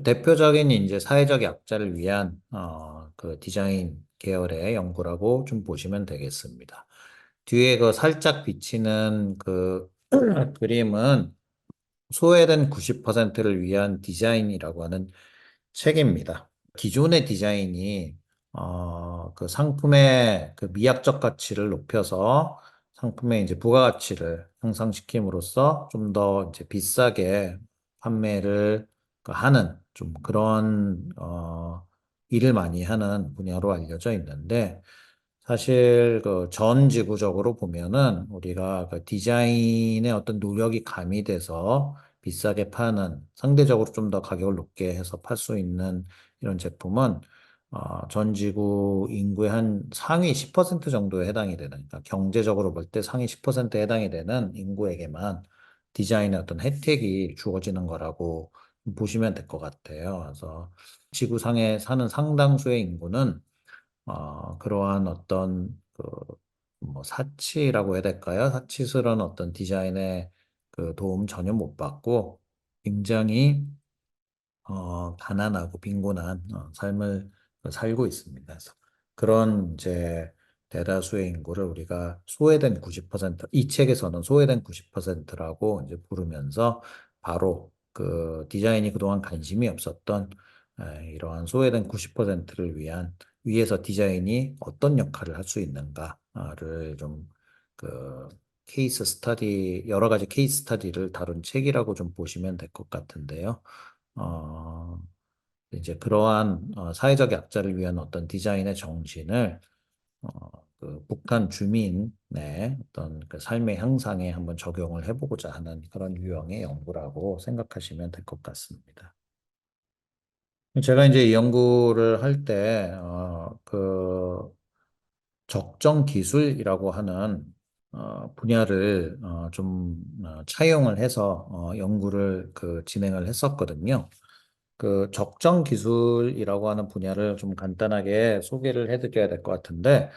대표적인 이제 사회적 약자를 위한 그 디자인 계열의 연구라고 좀 보시면 되겠습니다. 뒤에 그 살짝 비치는 그 그림은 소외된 90%를 위한 디자인이라고 하는 책입니다. 기존의 디자인이 그 상품의 그 미학적 가치를 높여서 상품의 이제 부가가치를 향상시킴으로써 좀 더 이제 비싸게 판매를 그 하는 좀 그런 일을 많이 하는 분야로 알려져 있는데 사실 그 전 지구적으로 보면은 우리가 그 디자인의 어떤 노력이 가미돼서 비싸게 파는 상대적으로 좀 더 가격을 높게 해서 팔 수 있는 이런 제품은 전 지구 인구의 한 상위 10% 정도에 해당이 되는 그러니까 경제적으로 볼 때 상위 10%에 해당이 되는 인구에게만 디자인의 어떤 혜택이 주어지는 거라고 보시면 될 것 같아요. 그래서 지구상에 사는 상당수의 인구는 그러한 어떤 그 뭐 사치라고 해야 될까요? 사치스러운 어떤 디자인의 그 도움 전혀 못 받고 굉장히 가난하고 빈곤한 삶을 살고 있습니다. 그래서 그런 이제 대다수의 인구를 우리가 소외된 90%, 이 책에서는 소외된 90%라고 이제 부르면서 바로 그 디자인이 그동안 관심이 없었던 이러한 소외된 90%를 위한 위에서 디자인이 어떤 역할을 할 수 있는가를 좀 그 케이스 스터디, 여러 가지 케이스 스터디를 다룬 책이라고 좀 보시면 될 것 같은데요. 어, 이제 그러한 사회적 약자를 위한 어떤 디자인의 정신을 그 북한 주민의 어떤 그 삶의 향상에 한번 적용을 해보고자 하는 그런 유형의 연구라고 생각하시면 될 것 같습니다. 제가 이제 이 연구를 할 때, 그 적정 기술이라고 하는 분야를 좀 차용을 해서 연구를 그 진행을 했었거든요. 그 적정 기술이라고 하는 분야를 좀 간단하게 소개를 해드려야 될 것 같은데,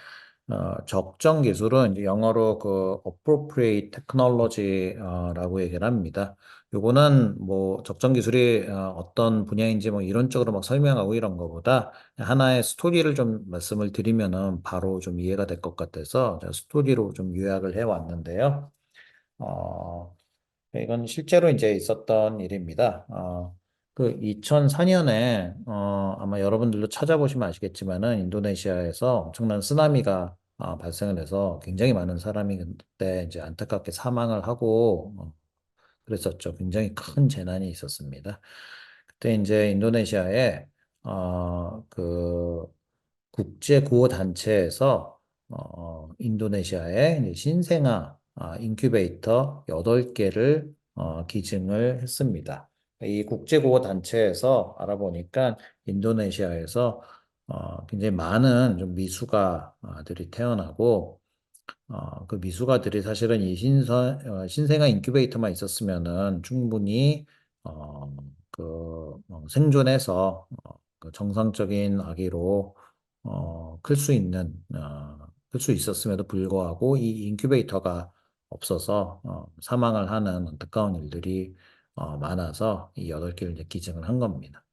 적정 기술은 이제 영어로 그 appropriate technology라고 얘기를 합니다. 요거는 뭐 적정 기술이 어떤 분야인지 뭐 이론적으로 막 설명하고 이런 거보다 하나의 스토리를 좀 말씀을 드리면은 바로 좀 이해가 될 것 같아서 제가 스토리로 좀 요약을 해 왔는데요. 어, 이건 실제로 이제 있었던 일입니다. 그 2004년에 아마 여러분들도 찾아보시면 아시겠지만은 인도네시아에서 엄청난 쓰나미가 발생을 해서 굉장히 많은 사람이 그때 이제 안타깝게 사망을 하고 그랬었죠. 굉장히 큰 재난이 있었습니다. 그때 이제 인도네시아에 그 국제구호단체에서 인도네시아에 이제 신생아 인큐베이터 8개를 기증을 했습니다. 이 국제구호단체에서 알아보니까 인도네시아에서 굉장히 많은 좀 미숙아들이 태어나고 그 미숙아들이 사실은 이 신생아 인큐베이터만 있었으면은 충분히 생존해서 그 정상적인 아기로 클 수 있는 클 수 있었음에도 불구하고 이 인큐베이터가 없어서 사망을 하는 안타까운 일들이 많아서 이 8개를 이제 기증을 한 겁니다.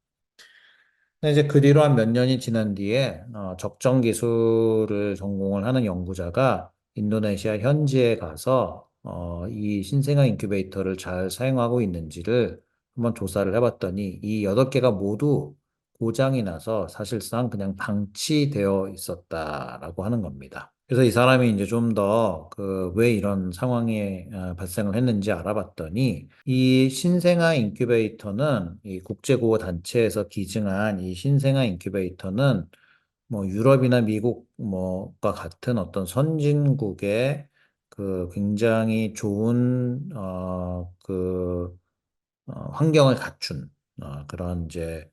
근데 이제 그 뒤로 한 몇 년이 지난 뒤에 적정 기술을 전공을 하는 연구자가 인도네시아 현지에 가서 이 신생아 인큐베이터를 잘 사용하고 있는지를 한번 조사를 해봤더니 이 8개가 모두 고장이 나서 사실상 그냥 방치되어 있었다라고 하는 겁니다. 그래서 이 사람이 이제 좀 더 그 왜 이런 상황이 발생을 했는지 알아봤더니 이 신생아 인큐베이터는 이 국제구호 단체에서 기증한 이 신생아 인큐베이터는 뭐 유럽이나 미국 뭐가 같은 어떤 선진국의 그 굉장히 좋은 환경을 갖춘 그런 이제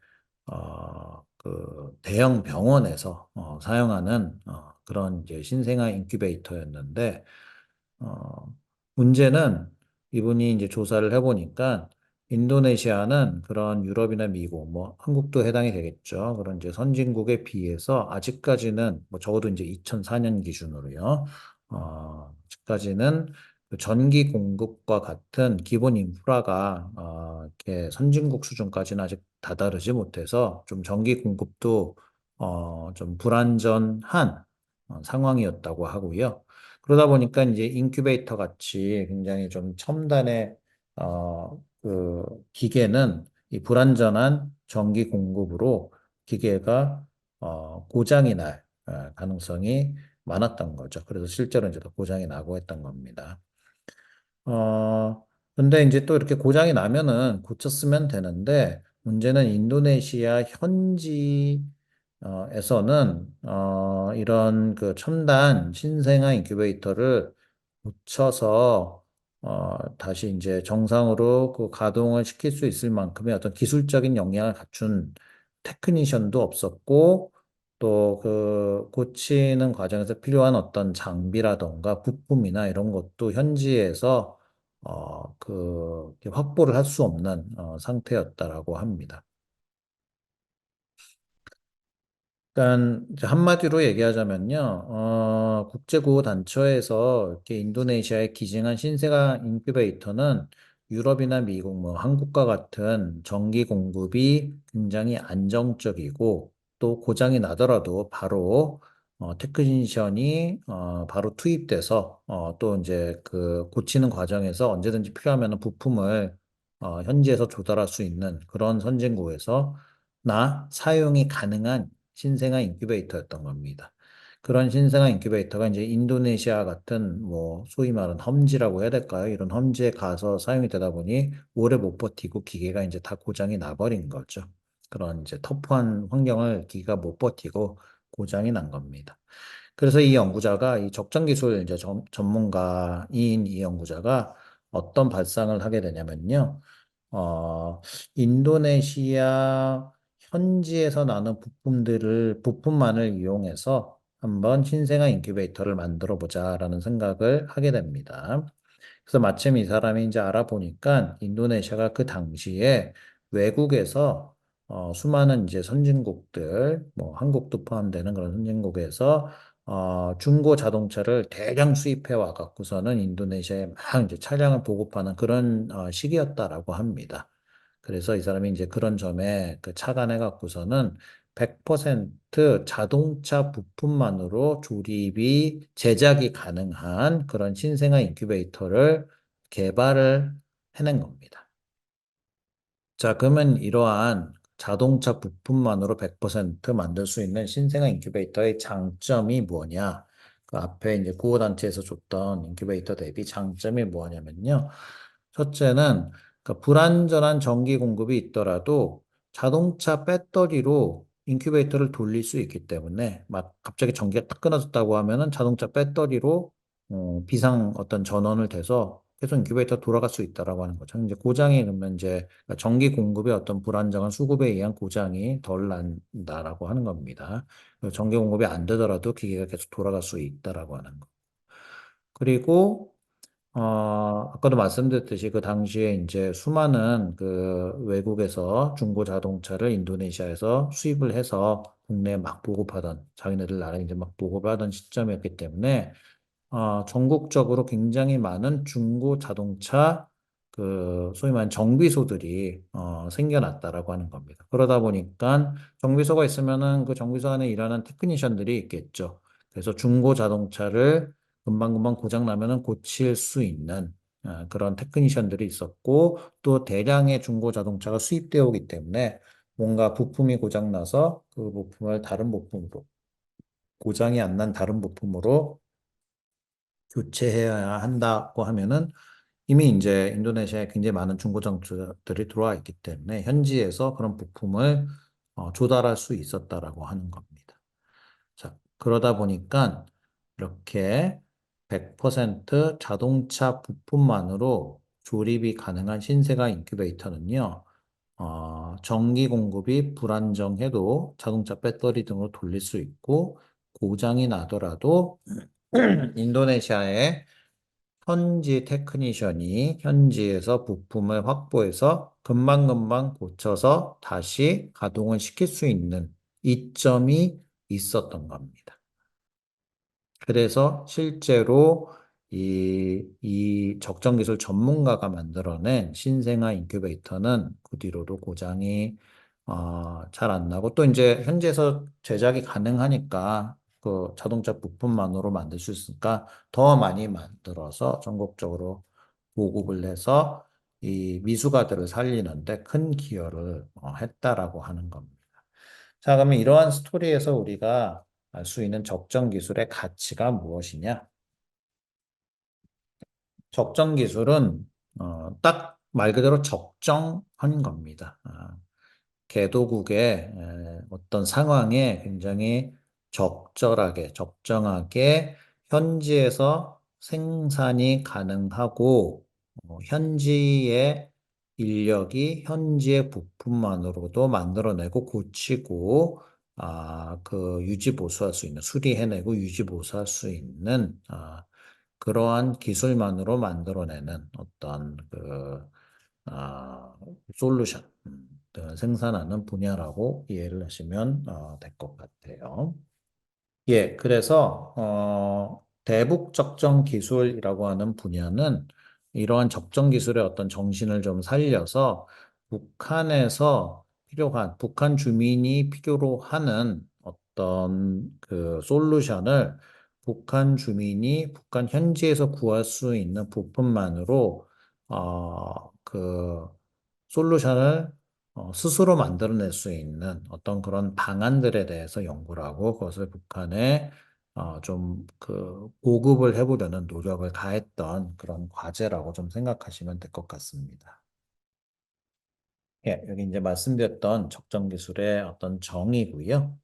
그 대형 병원에서 사용하는 그런 이제 신생아 인큐베이터였는데 문제는 이분이 이제 조사를 해보니까 인도네시아는 그런 유럽이나 미국, 뭐 한국도 해당이 되겠죠. 그런 이제 선진국에 비해서 아직까지는 뭐 적어도 이제 2004년 기준으로요. 아직까지는 그 전기 공급과 같은 기본 인프라가 이렇게 선진국 수준까지는 아직 다다르지 못해서 좀 전기 공급도 좀 불안전한 상황이었다고 하고요. 그러다 보니까 이제 인큐베이터 같이 굉장히 좀 첨단의 그 기계는 이 불안전한 전기 공급으로 기계가 고장이 날 가능성이 많았던 거죠. 그래서 실제로 이제 더 고장이 나고 했던 겁니다. 어, 근데 이제 또 이렇게 고장이 나면은 고쳤으면 되는데, 문제는 인도네시아 현지에서는, 이런 그 첨단 신생아 인큐베이터를 고쳐서, 다시 이제 정상으로 그 가동을 시킬 수 있을 만큼의 어떤 기술적인 역량을 갖춘 테크니션도 없었고, 또 그 고치는 과정에서 필요한 어떤 장비라던가 부품이나 이런 것도 현지에서 이렇게 확보를 할 수 없는 상태였다라고 합니다. 그러니까 이제 한마디로 얘기하자면요, 국제구호단체에서 이렇게 인도네시아에 기증한 신세가 인큐베이터는 유럽이나 미국, 뭐 한국과 같은 전기 공급이 굉장히 안정적이고 또 고장이 나더라도 바로 테크니션이 바로 투입돼서 또 이제 그 고치는 과정에서 언제든지 필요하면 부품을 현지에서 조달할 수 있는 그런 선진국에서 나 사용이 가능한 신생아 인큐베이터였던 겁니다. 그런 신생아 인큐베이터가 이제 인도네시아 같은 뭐 소위 말하는 험지라고 해야 될까요? 이런 험지에 가서 사용이 되다 보니 오래 못 버티고 기계가 이제 다 고장이 나버린 거죠. 그런 이제 터프한 환경을 기계가 못 버티고 고장이 난 겁니다. 그래서 이 연구자가 이 적정 기술 이제 전문가인 이 연구자가 어떤 발상을 하게 되냐면요. 인도네시아 현지에서 나는 부품만을 이용해서 한번 신생아 인큐베이터를 만들어 보자라는 생각을 하게 됩니다. 그래서 마침 이 사람이 이제 알아보니까 인도네시아가 그 당시에 외국에서 수많은 이제 선진국들, 뭐 한국도 포함되는 그런 선진국에서 중고 자동차를 대량 수입해 와 갖고서는 인도네시아에 막 이제 차량을 보급하는 그런 시기였다라고 합니다. 그래서 이 사람이 이제 그런 점에 그 착안해 갖고서는 100% 자동차 부품만으로 조립이 제작이 가능한 그런 신생아 인큐베이터를 개발을 해낸 겁니다. 자, 그러면 이러한 자동차 부품만으로 100% 만들 수 있는 신생아 인큐베이터의 장점이 뭐냐? 그 앞에 이제 구호단체에서 줬던 인큐베이터 대비 장점이 뭐냐면요. 첫째는 그 불안전한 전기 공급이 있더라도 자동차 배터리로 인큐베이터를 돌릴 수 있기 때문에 막 갑자기 전기가 딱 끊어졌다고 하면은 자동차 배터리로 비상 어떤 전원을 돼서 계속 인큐베이터 돌아갈 수 있다라고 하는 거죠. 이제 고장이 그러면 이제 전기 공급의 어떤 불안정한 수급에 의한 고장이 덜 난다라고 하는 겁니다. 전기 공급이 안 되더라도 기계가 계속 돌아갈 수 있다라고 하는 거. 그리고 아까도 말씀드렸듯이 그 당시에 이제 수많은 그 외국에서 중고 자동차를 인도네시아에서 수입을 해서 국내에 막 보급하던 자기네들 나라에 이제 막 보급하던 시점이었기 때문에 전국적으로 굉장히 많은 중고 자동차 그 소위 말하는 정비소들이 생겨났다라고 하는 겁니다. 그러다 보니까 정비소가 있으면은 그 정비소 안에 일하는 테크니션들이 있겠죠. 그래서 중고 자동차를 금방금방 고장 나면은 고칠 수 있는 그런 테크니션들이 있었고 또 대량의 중고 자동차가 수입되어 오기 때문에 뭔가 부품이 고장 나서 그 부품을 다른 부품으로 고장이 안 난 다른 부품으로 교체해야 한다고 하면은 이미 이제 인도네시아에 굉장히 많은 중고정들이 들어와 있기 때문에 현지에서 그런 부품을 조달할 수 있었다라고 하는 겁니다. 자, 그러다 보니까 이렇게 100% 자동차 부품만으로 조립이 가능한 신세가 인큐베이터는요, 전기 공급이 불안정해도 자동차 배터리 등으로 돌릴 수 있고, 고장이 나더라도 인도네시아의 현지 테크니션이 현지에서 부품을 확보해서 금방금방 고쳐서 다시 가동을 시킬 수 있는 이점이 있었던 겁니다. 그래서 실제로 이 적정기술 전문가가 만들어낸 신생아 인큐베이터는 그 뒤로도 고장이 잘 안 나고 또 이제 현지에서 제작이 가능하니까 그 자동차 부품만으로 만들 수 있으니까 더 많이 만들어서 전국적으로 보급을 해서 이 미숙아들을 살리는데 큰 기여를 했다라고 하는 겁니다. 자, 그러면 이러한 스토리에서 우리가 알 수 있는 적정 기술의 가치가 무엇이냐? 적정 기술은 딱 말 그대로 적정한 겁니다. 개도국의 어떤 상황에 굉장히 적절하게, 적정하게 현지에서 생산이 가능하고 현지의 인력이 현지의 부품만으로도 만들어내고 고치고 그 유지 보수할 수 있는 수리해내고 유지 보수할 수 있는 그러한 기술만으로 만들어내는 어떤 아, 솔루션 등을 생산하는 분야라고 이해를 하시면 될 것 같아요. 예, 그래서 대북 적정 기술이라고 하는 분야는 이러한 적정 기술의 어떤 정신을 좀 살려서 북한에서 필요한 북한 주민이 필요로 하는 어떤 그 솔루션을 북한 주민이 북한 현지에서 구할 수 있는 부분만으로 그 솔루션을 스스로 만들어낼 수 있는 어떤 그런 방안들에 대해서 연구를 하고 그것을 북한에 좀 그 보급을 해보려는 노력을 다했던 그런 과제라고 좀 생각하시면 될 것 같습니다. 예, 여기 이제 말씀드렸던 적정 기술의 어떤 정의고요.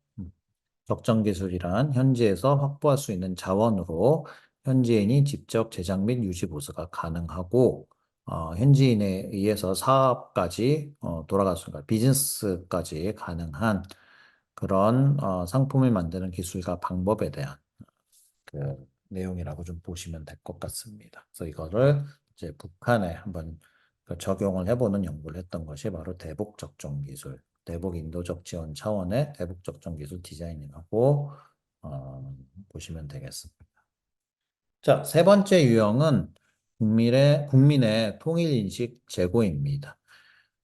적정 기술이란 현지에서 확보할 수 있는 자원으로 현지인이 직접 제작 및 유지 보수가 가능하고 현지인에 의해서 사업까지 돌아갈 수 있는 비즈니스까지 가능한 그런 상품을 만드는 기술과 방법에 대한 그 내용이라고 좀 보시면 될 것 같습니다. 그래서 이거를 이제 북한에 한번 그 적용을 해보는 연구를 했던 것이 바로 대북 적정 기술, 대북 인도적 지원 차원의 대북 적정 기술 디자인이라고 보시면 되겠습니다. 자, 세 번째 유형은 국민의 통일 인식 제고입니다.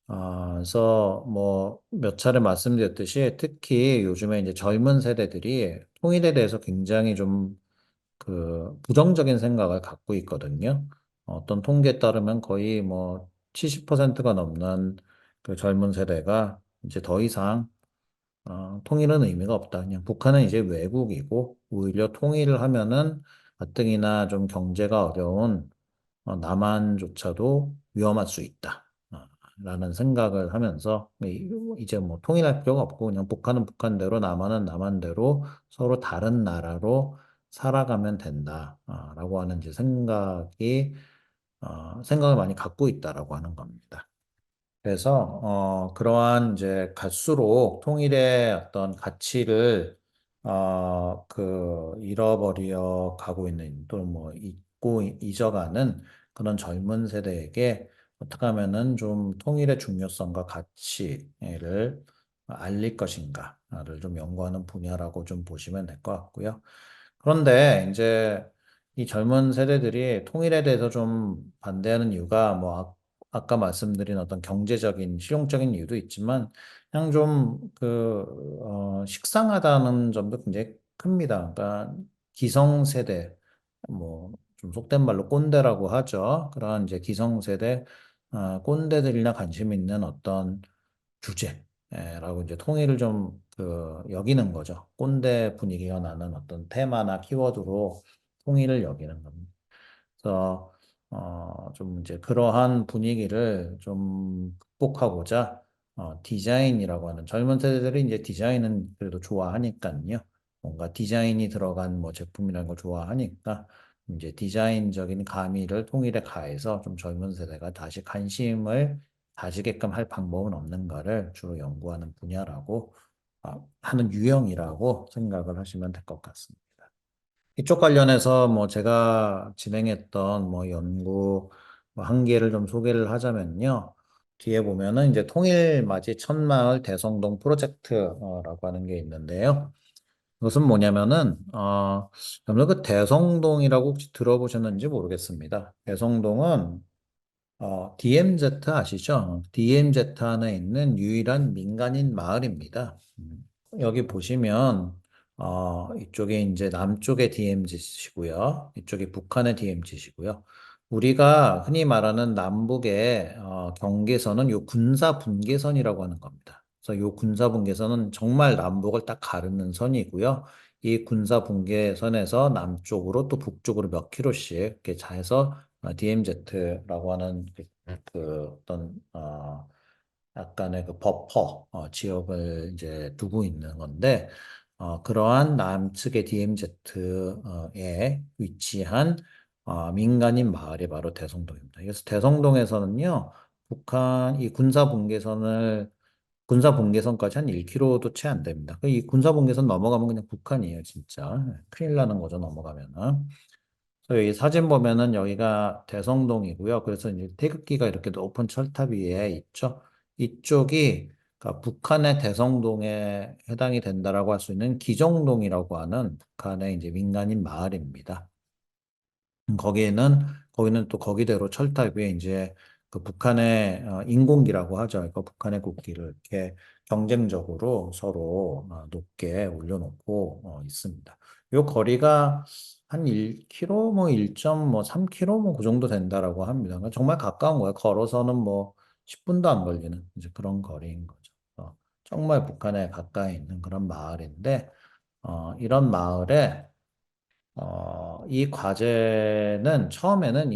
그래서 뭐 몇 차례 말씀드렸듯이 특히 요즘에 이제 젊은 세대들이 통일에 대해서 굉장히 좀 그 부정적인 생각을 갖고 있거든요. 어떤 통계에 따르면 거의 뭐 70%가 넘는 그 젊은 세대가 이제 더 이상 통일은 의미가 없다. 그냥 북한은 이제 외국이고 오히려 통일을 하면은 가뜩이나 좀 경제가 어려운 남한조차도 위험할 수 있다. 라는 생각을 하면서 이제 뭐 통일할 필요가 없고 그냥 북한은 북한대로 남한은 남한대로 서로 다른 나라로 살아가면 된다. 라고 하는 이제 생각을 많이 갖고 있다라고 하는 겁니다. 그래서 그러한 이제 갈수록 통일의 어떤 가치를 잃어버려 가고 있는 또 뭐 잊고 잊어가는 그런 젊은 세대에게 어떻게 하면은 좀 통일의 중요성과 가치를 알릴 것인가를 좀 연구하는 분야라고 좀 보시면 될 것 같고요. 그런데 이제 이 젊은 세대들이 통일에 대해서 좀 반대하는 이유가 뭐 아까 말씀드린 어떤 경제적인 실용적인 이유도 있지만 그냥 좀 식상하다는 점도 굉장히 큽니다. 그러니까 기성세대 뭐 좀 속된 말로 꼰대라고 하죠. 그런 이제 기성세대 꼰대들이나 관심 있는 어떤 주제라고 이제 통일을 좀 여기는 거죠. 꼰대 분위기가 나는 어떤 테마나 키워드로 통일을 여기는 겁니다. 그래서 좀 이제 그러한 분위기를 좀 극복하고자 디자인이라고 하는 젊은 세대들이 이제 디자인은 그래도 좋아하니까요. 뭔가 디자인이 들어간 뭐 제품이라는 걸 좋아하니까 이제 디자인적인 가미를 통일에 가해서 좀 젊은 세대가 다시 관심을 가지게끔 할 방법은 없는가를 주로 연구하는 분야라고 하는 유형이라고 생각을 하시면 될 것 같습니다. 이쪽 관련해서 뭐 제가 진행했던 뭐 연구 한 개를 좀 소개를 하자면요. 뒤에 보면은 이제 통일맞이 천마을 대성동 프로젝트라고 하는 게 있는데요. 그것은 뭐냐면은, 여러분 그 대성동이라고 혹시 들어보셨는지 모르겠습니다. 대성동은, DMZ 아시죠? DMZ 안에 있는 유일한 민간인 마을입니다. 여기 보시면 이쪽에 이제 남쪽의 DMZ시고요. 이쪽이 북한의 DMZ시고요. 우리가 흔히 말하는 남북의 경계선은 요 군사 분계선이라고 하는 겁니다. 그래서 요 군사 분계선은 정말 남북을 딱 가르는 선이고요. 이 군사 분계선에서 남쪽으로 또 북쪽으로 몇 킬로씩 이렇게 자해서 DMZ라고 하는 그 어떤 약간의 그 버퍼 지역을 이제 두고 있는 건데 그러한 남측의 DMZ에 위치한 민간인 마을이 바로 대성동입니다. 그래서 대성동에서는요, 북한 이 군사 분계선까지 한 1km도 채 안 됩니다. 이 군사 분계선 넘어가면 그냥 북한이에요, 진짜. 큰일 나는 거죠, 넘어가면은. 그래서 여기 사진 보면은 여기가 대성동이고요. 그래서 이제 태극기가 이렇게 높은 철탑 위에 있죠. 이쪽이 그러니까 북한의 대성동에 해당이 된다라고 할 수 있는 기정동이라고 하는 북한의 이제 민간인 마을입니다. 거기는 또 거기대로 철탑 위에 이제 그 북한의 인공기라고 하죠. 그러니까 북한의 국기를 이렇게 경쟁적으로 서로 높게 올려놓고 있습니다. 요 거리가 한 1km, 뭐 1.3km 뭐 그 정도 된다라고 합니다. 그러니까 정말 가까운 거예요. 걸어서는 뭐 10분도 안 걸리는 이제 그런 거리인 거죠. 정말 북한에 가까이 있는 그런 마을인데 이런 마을에 이 과제는 처음에는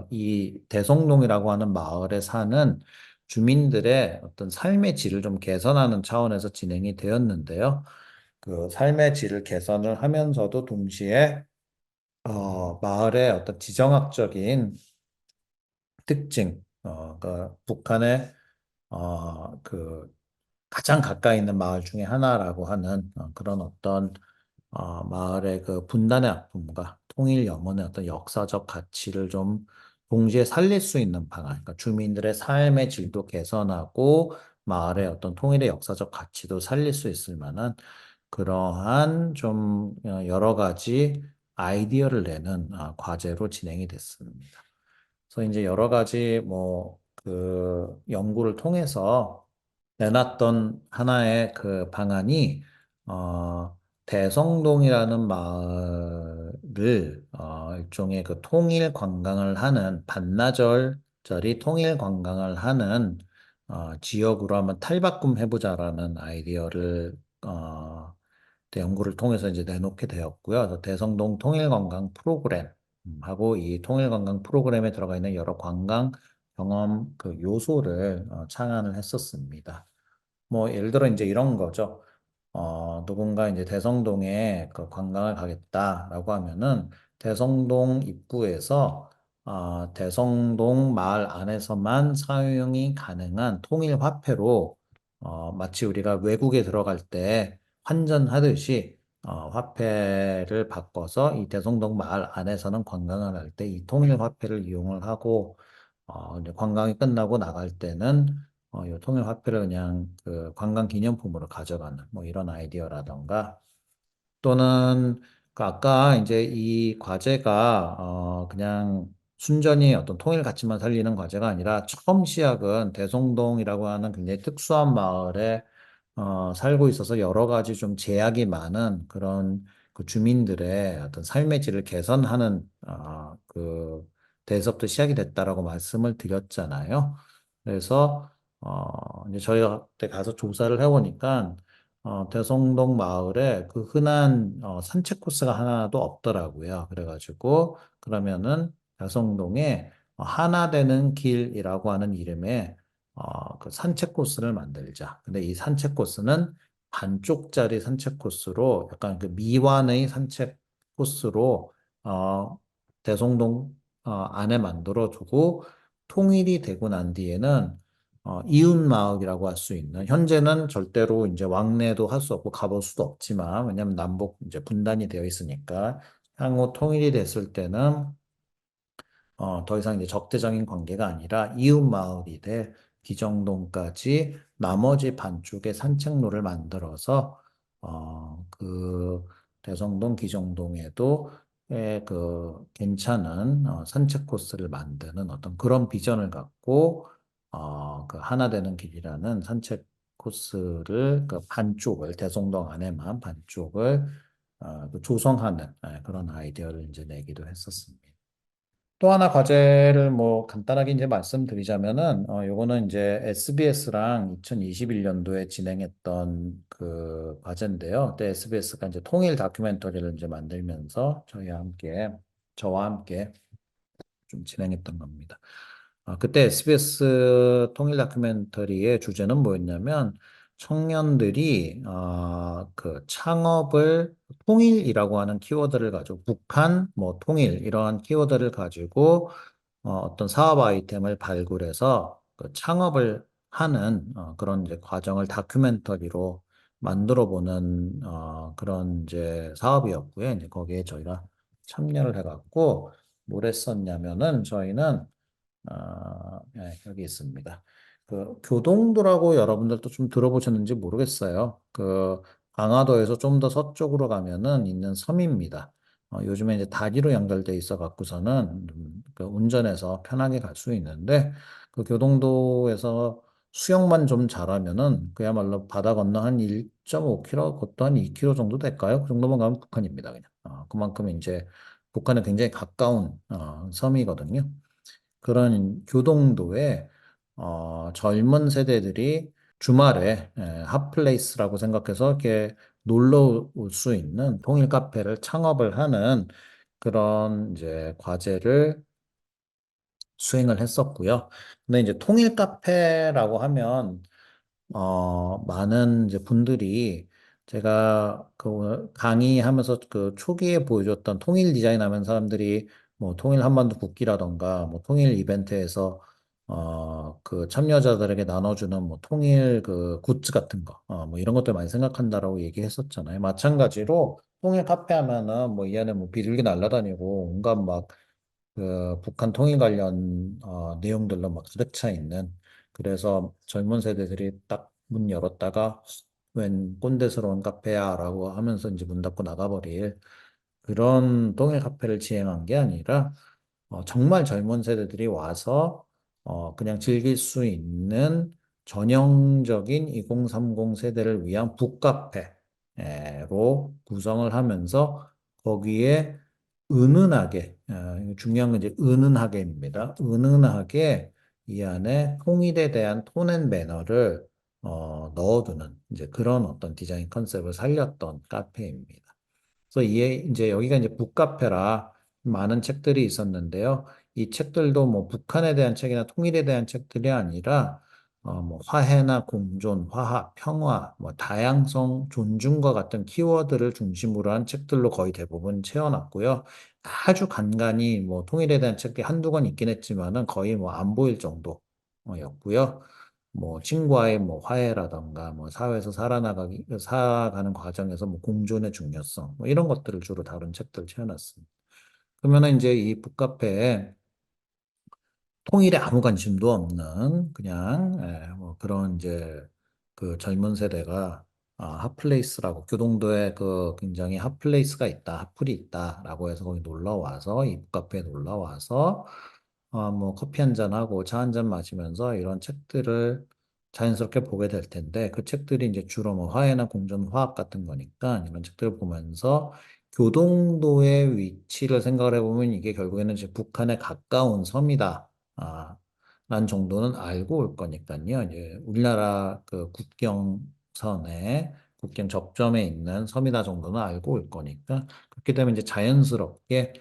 이 대성동이라고 하는 마을에 사는 주민들의 어떤 삶의 질을 좀 개선하는 차원에서 진행이 되었는데요. 그 삶의 질을 개선을 하면서도 동시에 마을의 어떤 지정학적인 특징, 그 북한의 그 가장 가까이 있는 마을 중에 하나라고 하는 그런 어떤 마을의 그 분단의 아픔과 통일 염원의 어떤 역사적 가치를 좀 동시에 살릴 수 있는 방안, 그러니까 주민들의 삶의 질도 개선하고 마을의 어떤 통일의 역사적 가치도 살릴 수 있을 만한 그러한 좀 여러 가지 아이디어를 내는 과제로 진행이 됐습니다. 그래서 이제 여러 가지 뭐 그 연구를 통해서 내놨던 하나의 그 방안이 대성동이라는 마을을 일종의 그 통일 관광을 하는 반나절짜리 통일 관광을 하는 지역으로 한번 탈바꿈 해보자라는 아이디어를 연구를 통해서 이제 내놓게 되었고요. 그래서 대성동 통일관광 프로그램 하고 이 통일관광 프로그램에 들어가 있는 여러 관광 경험 그 요소를 창안을 했었습니다. 뭐 예를 들어 이제 이런 거죠. 누군가 이제 대성동에 그 관광을 가겠다라고 하면은 대성동 입구에서 대성동 마을 안에서만 사용이 가능한 통일 화폐로 마치 우리가 외국에 들어갈 때 환전하듯이 화폐를 바꿔서 이 대성동 마을 안에서는 관광을 할 때 이 통일 화폐를 이용을 하고 이제 관광이 끝나고 나갈 때는 이 통일 화폐를 그냥 그 관광 기념품으로 가져가는 뭐 이런 아이디어라던가 또는 그 아까 이제 이 과제가 그냥 순전히 어떤 통일 가치만 살리는 과제가 아니라 처음 시작은 대성동이라고 하는 굉장히 특수한 마을에 살고 있어서 여러 가지 좀 제약이 많은 그런 그 주민들의 어떤 삶의 질을 개선하는 그 데서부터 시작이 됐다라고 말씀을 드렸잖아요. 그래서 이제 저희가 그때 가서 조사를 해보니까 대성동 마을에 그 흔한 산책 코스가 하나도 없더라고요. 그래가지고 그러면은 대성동에 하나 되는 길이라고 하는 이름의 그 산책 코스를 만들자. 근데 이 산책 코스는 반쪽짜리 산책 코스로 약간 그 미완의 산책 코스로 대성동 안에 만들어 두고 통일이 되고 난 뒤에는 이웃마을이라고 할 수 있는 현재는 절대로 이제 왕래도 할 수 없고 가볼 수도 없지만 왜냐하면 남북 이제 분단이 되어 있으니까 향후 통일이 됐을 때는 더 이상 이제 적대적인 관계가 아니라 이웃마을이 될 기정동까지 나머지 반쪽의 산책로를 만들어서 그 대성동, 기정동에도 괜찮은 산책 코스를 만드는 어떤 그런 비전을 갖고 그 하나 되는 길이라는 산책 코스를 그 반쪽을 대성동 안에만 반쪽을 그 조성하는 그런 아이디어를 이제 내기도 했었습니다. 또 하나 과제를 뭐 간단하게 이제 말씀드리자면은 요거는 이제 SBS랑 2021년도에 진행했던 그 과제인데요. 그때 SBS가 이제 통일 다큐멘터리를 이제 만들면서 저와 함께 좀 진행했던 겁니다. 그때 SBS 통일 다큐멘터리의 주제는 뭐였냐면 청년들이 그 창업을 통일이라고 하는 키워드를 가지고 북한 뭐 통일 이러한 키워드를 가지고 어떤 사업 아이템을 발굴해서 그 창업을 하는 그런 이제 과정을 다큐멘터리로 만들어 보는 그런 이제 사업이었고요. 이제 거기에 저희가 참여를 해갖고 뭘 했었냐면은 저희는 여기 있습니다. 그 교동도라고 여러분들도 좀 들어보셨는지 모르겠어요. 그 강화도에서 좀 더 서쪽으로 가면은 있는 섬입니다. 요즘에 이제 다리로 연결돼 있어 갖고서는 그 운전해서 편하게 갈 수 있는데 그 교동도에서 수영만 좀 잘하면은 그야말로 바다 건너 한 1.5km, 그것도 한 2km 정도 될까요? 그 정도만 가면 북한입니다, 그냥. 그만큼 이제 북한에 굉장히 가까운 섬이거든요. 그런 교동도에 젊은 세대들이 주말에 핫플레이스라고 생각해서 이렇게 놀러 올 수 있는 통일 카페를 창업을 하는 그런 이제 과제를 수행을 했었고요. 근데 이제 통일 카페라고 하면 많은 이제 분들이 제가 그 강의하면서 그 초기에 보여줬던 통일 디자인 하면 사람들이 뭐 통일 한반도 국기라던가 뭐 통일 이벤트에서 그 참여자들에게 나눠주는 뭐 통일 그 굿즈 같은 거, 뭐 이런 것들 많이 생각한다라고 얘기했었잖아요. 마찬가지로 통일 카페 하면은 뭐 이 안에 뭐 비둘기 날아다니고 온갖 막 그 북한 통일 관련 내용들로 막 가득 차 있는 그래서 젊은 세대들이 딱 문 열었다가 웬 꼰대스러운 카페야라고 하면서 이제 문 닫고 나가버릴 그런 동일 카페를 지향한 게 아니라 정말 젊은 세대들이 와서 그냥 즐길 수 있는 전형적인 2030 세대를 위한 북카페로 구성을 하면서 거기에 은은하게, 중요한 건 이제 은은하게입니다. 은은하게 이 안에 통일에 대한 톤앤 매너를 넣어두는 이제 그런 어떤 디자인 컨셉을 살렸던 카페입니다. 그래서 이에 이제 여기가 이제 북카페라 많은 책들이 있었는데요. 이 책들도 뭐 북한에 대한 책이나 통일에 대한 책들이 아니라 뭐 화해나 공존, 화합, 평화, 뭐 다양성, 존중과 같은 키워드를 중심으로 한 책들로 거의 대부분 채워놨고요. 아주 간간히 뭐 통일에 대한 책이 한두 권 있긴 했지만은 거의 뭐 안 보일 정도였고요. 뭐 친구와의 뭐 화해라던가 뭐 사회에서 살아가는 과정에서 뭐 공존의 중요성 뭐 이런 것들을 주로 다룬 책들 채워놨습니다. 그러면은 이제 이 북카페에 통일에 아무 관심도 없는 그냥 뭐 그런 이제 그 젊은 세대가 핫플레이스라고 교동도에 그 굉장히 핫플레이스가 있다, 핫플이 있다라고 해서 거기 놀러 와서 이 북카페에 놀러 와서 뭐 커피 한 잔 하고 차 한 잔 마시면서 이런 책들을 자연스럽게 보게 될 텐데 그 책들이 이제 주로 뭐 화해나 공존 화학 같은 거니까 이런 책들을 보면서 교동도의 위치를 생각을 해보면 이게 결국에는 이제 북한에 가까운 섬이다. 란 정도는 알고 올 거니까요. 이제 우리나라 그 국경선에 국경 접점에 있는 섬이다 정도는 알고 올 거니까 그렇게 되면 이제 자연스럽게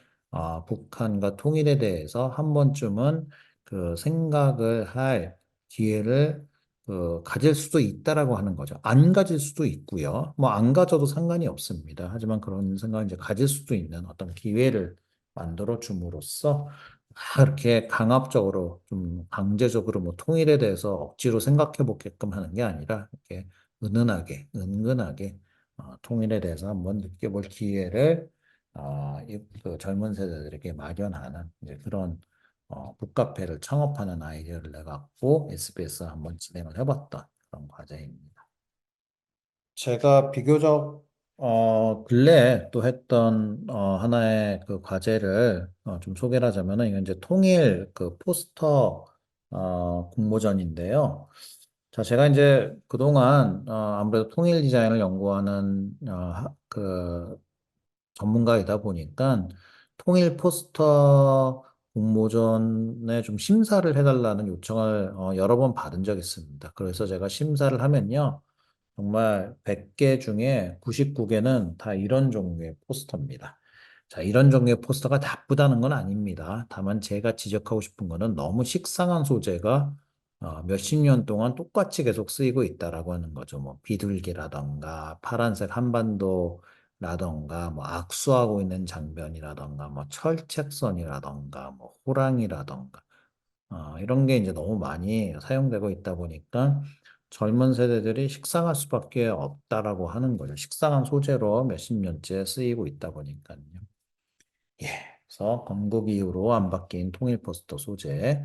북한과 통일에 대해서 한 번쯤은 그 생각을 할 기회를 가질 수도 있다라고 하는 거죠. 안 가질 수도 있고요. 뭐 안 가져도 상관이 없습니다. 하지만 그런 생각을 이제 가질 수도 있는 어떤 기회를 만들어 줌으로써 그렇게 강압적으로 좀 강제적으로 뭐 통일에 대해서 억지로 생각해 보게끔 하는 게 아니라 이렇게 은은하게 은근하게 통일에 대해서 한번 느껴볼 기회를 그 젊은 세대들에게 마련하는 이제 그런 북카페를 창업하는 아이디어를 내갖고 SBS 한번 진행을 해봤던 그런 과제입니다. 제가 비교적 근래에 또 했던 하나의 그 과제를 좀 소개를 하자면은 이건 이제 통일 그 포스터 공모전인데요. 자, 제가 이제 그동안 아무래도 통일 디자인을 연구하는 그 전문가이다 보니까 통일 포스터 공모전에 좀 심사를 해달라는 요청을 여러 번 받은 적이 있습니다. 그래서 제가 심사를 하면요. 정말 100개 중에 99개는 다 이런 종류의 포스터입니다. 자, 이런 종류의 포스터가 나쁘다는 건 아닙니다. 다만 제가 지적하고 싶은 거는 너무 식상한 소재가 몇십 년 동안 똑같이 계속 쓰이고 있다라고 하는 거죠. 뭐 비둘기라던가 파란색 한반도라던가 뭐 악수하고 있는 장면이라던가 뭐 철책선이라던가 뭐 호랑이라던가 이런 게 이제 너무 많이 사용되고 있다 보니까 젊은 세대들이 식상할 수밖에 없다라고 하는 거죠. 식상한 소재로 몇십 년째 쓰이고 있다 보니까요. 예. 그래서 건국 이후로 안 바뀐 통일 포스터 소재.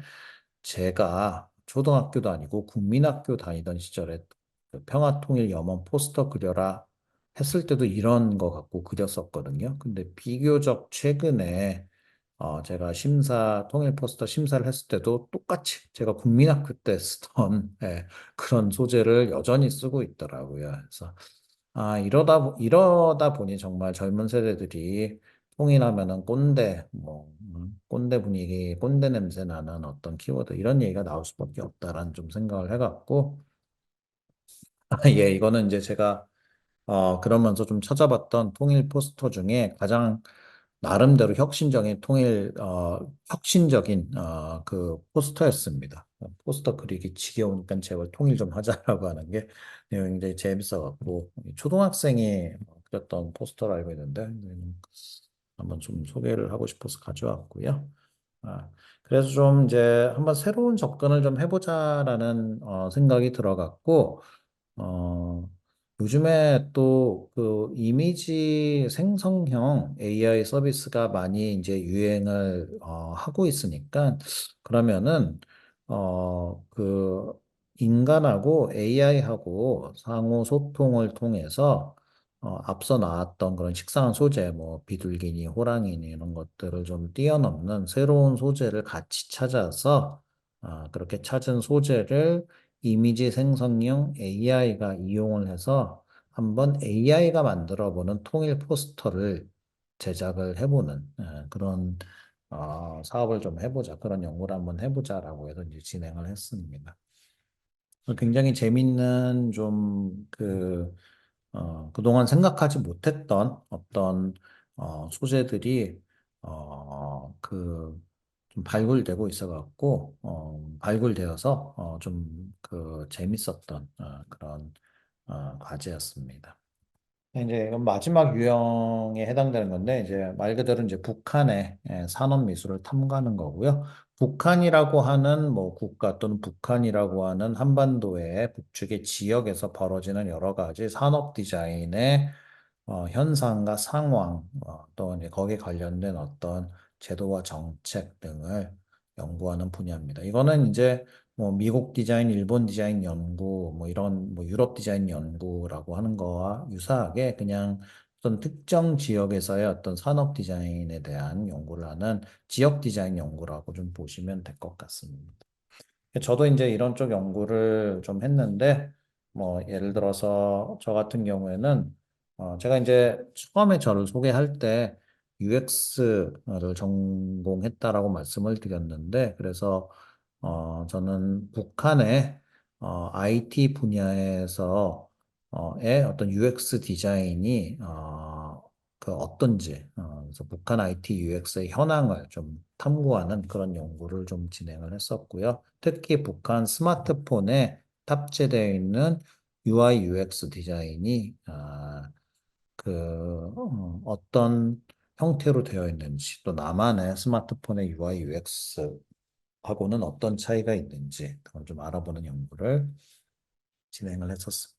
제가 초등학교도 아니고 국민학교 다니던 시절에 그 평화통일 염원 포스터 그려라 했을 때도 이런 거 갖고 그렸었거든요. 근데 비교적 최근에 제가 통일 포스터 심사를 했을 때도 똑같이 제가 국민학교 때 쓰던 그런 소재를 여전히 쓰고 있더라고요. 그래서 이러다 보니 정말 젊은 세대들이 통일하면은 꼰대, 뭐, 꼰대 분위기, 꼰대 냄새 나는 어떤 키워드, 이런 얘기가 나올 수밖에 없다라는 좀 생각을 해갖고, 예, 이거는 이제 제가, 그러면서 좀 찾아봤던 통일 포스터 중에 가장 나름대로 혁신적인, 그 포스터였습니다. 포스터 그리기 지겨우니까 제발 통일 좀 하자라고 하는 게 내용이 굉장히 재밌어갖고, 초등학생이 그렸던 포스터를 알고 있는데, 한번 좀 소개를 하고 싶어서 가져왔고요. 아, 그래서 좀 이제 한번 새로운 접근을 좀 해보자라는 생각이 들어갔고, 어, 요즘에 또 그 이미지 생성형 AI 서비스가 많이 이제 유행을 하고 있으니까 그러면은 그 인간하고 AI하고 상호 소통을 통해서 앞서 나왔던 그런 식상한 소재, 뭐 비둘기니 호랑이니 이런 것들을 좀 뛰어넘는 새로운 소재를 같이 찾아서 그렇게 찾은 소재를 이미지 생성용 AI가 이용을 해서 한번 AI가 만들어보는 통일 포스터를 제작을 해보는 그런 사업을 좀 해보자. 그런 연구를 한번 해보자라고 해서 이제 진행을 했습니다. 굉장히 재밌는 그동안 생각하지 못했던 어떤 소재들이 좀 발굴되고 있어갖고 발굴되어서 좀 그 재밌었던 그런 과제였습니다. 이제 이건 마지막 유형에 해당되는 건데 이제 말 그대로 이제 북한의 산업 미술을 탐구하는 거고요. 북한이라고 하는 뭐 국가 또는 북한이라고 하는 한반도의 북측의 지역에서 벌어지는 여러 가지 산업 디자인의 현상과 상황, 또 이제 거기에 관련된 어떤 제도와 정책 등을 연구하는 분야입니다. 이거는 이제 뭐 미국 디자인, 일본 디자인 연구, 뭐 이런 뭐 유럽 디자인 연구라고 하는 거와 유사하게 그냥 어떤 특정 지역에서의 어떤 산업 디자인에 대한 연구를 하는 지역 디자인 연구라고 좀 보시면 될 것 같습니다. 저도 이제 이런 쪽 연구를 좀 했는데, 뭐, 예를 들어서 저 같은 경우에는, 제가 이제 처음에 저를 소개할 때 UX를 전공했다라고 말씀을 드렸는데, 그래서, 저는 북한의, IT 분야에서, 의 어떤 UX 디자인이, 그 어떤지, 그래서 북한 IT UX의 현황을 좀 탐구하는 그런 연구를 좀 진행을 했었고요. 특히 북한 스마트폰에 탑재되어 있는 UI UX 디자인이 어떤 형태로 되어 있는지, 또 나만의 스마트폰의 UI UX하고는 어떤 차이가 있는지 그걸 좀 알아보는 연구를 진행을 했었습니다.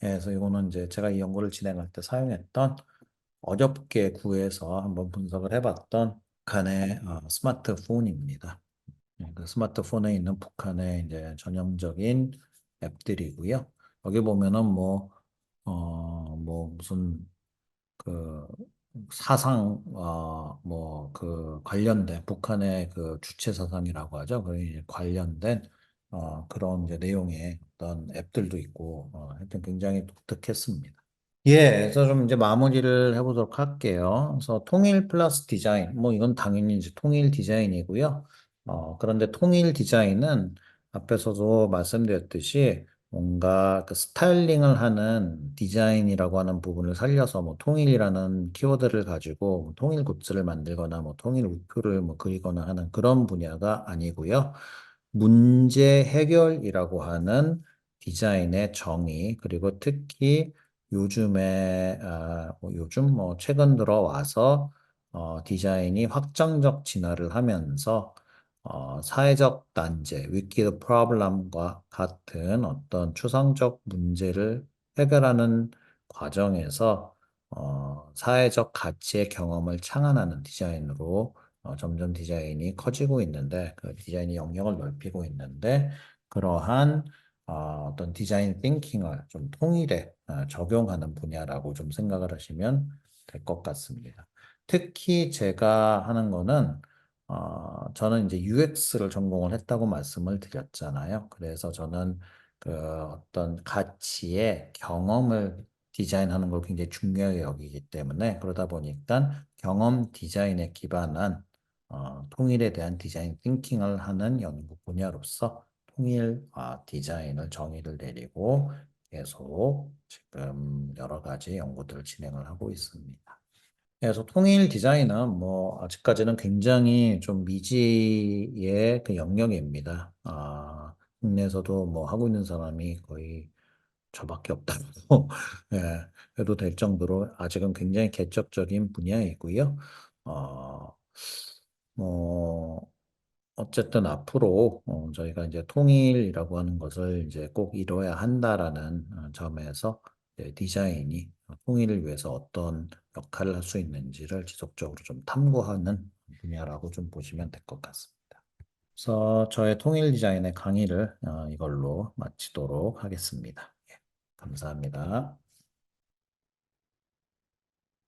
예, 그래서 이거는 이제 제가 이 연구를 진행할 때 사용했던 어렵게 구해서 한번 분석을 해봤던 북한의 스마트폰입니다. 그 스마트폰에 있는 북한의 이제 전형적인 앱들이고요. 여기 보면은 뭐 뭐 무슨 그 사상, 뭐 그 관련된 북한의 그 주체 사상이라고 하죠. 그 이제 관련된 그런 이제 내용의 어떤 앱들도 있고, 하여튼 굉장히 독특했습니다. 예, 그래서 좀 이제 마무리를 해보도록 할게요. 그래서 통일 플러스 디자인, 뭐 이건 당연히 이제 통일 디자인이고요. 그런데 통일 디자인은 앞에서도 말씀드렸듯이 뭔가 그 스타일링을 하는 디자인이라고 하는 부분을 살려서 뭐 통일이라는 키워드를 가지고 뭐 통일 굿즈를 만들거나 뭐 통일 우표를 뭐 그리거나 하는 그런 분야가 아니고요. 문제 해결이라고 하는 디자인의 정의, 그리고 특히 뭐 요즘 뭐 최근 들어와서 디자인이 확장적 진화를 하면서 사회적 난제, 위키드 프로블럼과 같은 어떤 추상적 문제를 해결하는 과정에서 사회적 가치의 경험을 창안하는 디자인으로 점점 디자인이 커지고 있는데, 그 디자인이 영역을 넓히고 있는데, 그러한 어떤 디자인 띵킹을 좀 통일에 적용하는 분야라고 좀 생각을 하시면 될 것 같습니다. 특히 제가 하는 거는 저는 이제 UX를 전공을 했다고 말씀을 드렸잖아요. 그래서 저는 그 어떤 가치의 경험을 디자인하는 걸 굉장히 중요하게 여기기 때문에, 그러다 보니까 경험 디자인에 기반한 통일에 대한 디자인 띵킹을 하는 연구 분야로서 통일 디자인을 정의를 내리고 계속 지금 여러 가지 연구들을 진행을 하고 있습니다. 그래서 통일 디자인은 뭐 아직까지는 굉장히 좀 미지의 그 영역입니다. 국내에서도 뭐 하고 있는 사람이 거의 저밖에 없다고 예, 해도 될 정도로 아직은 굉장히 개척적인 분야이고요. 어, 뭐 어쨌든 앞으로 저희가 이제 통일이라고 하는 것을 이제 꼭 이뤄야 한다라는 점에서 이제 디자인이 통일을 위해서 어떤 역할을 할 수 있는지를 지속적으로 좀 탐구하는 분야라고 좀 보시면 될 것 같습니다. 그래서 저의 통일 디자인의 강의를 이걸로 마치도록 하겠습니다. 예, 감사합니다.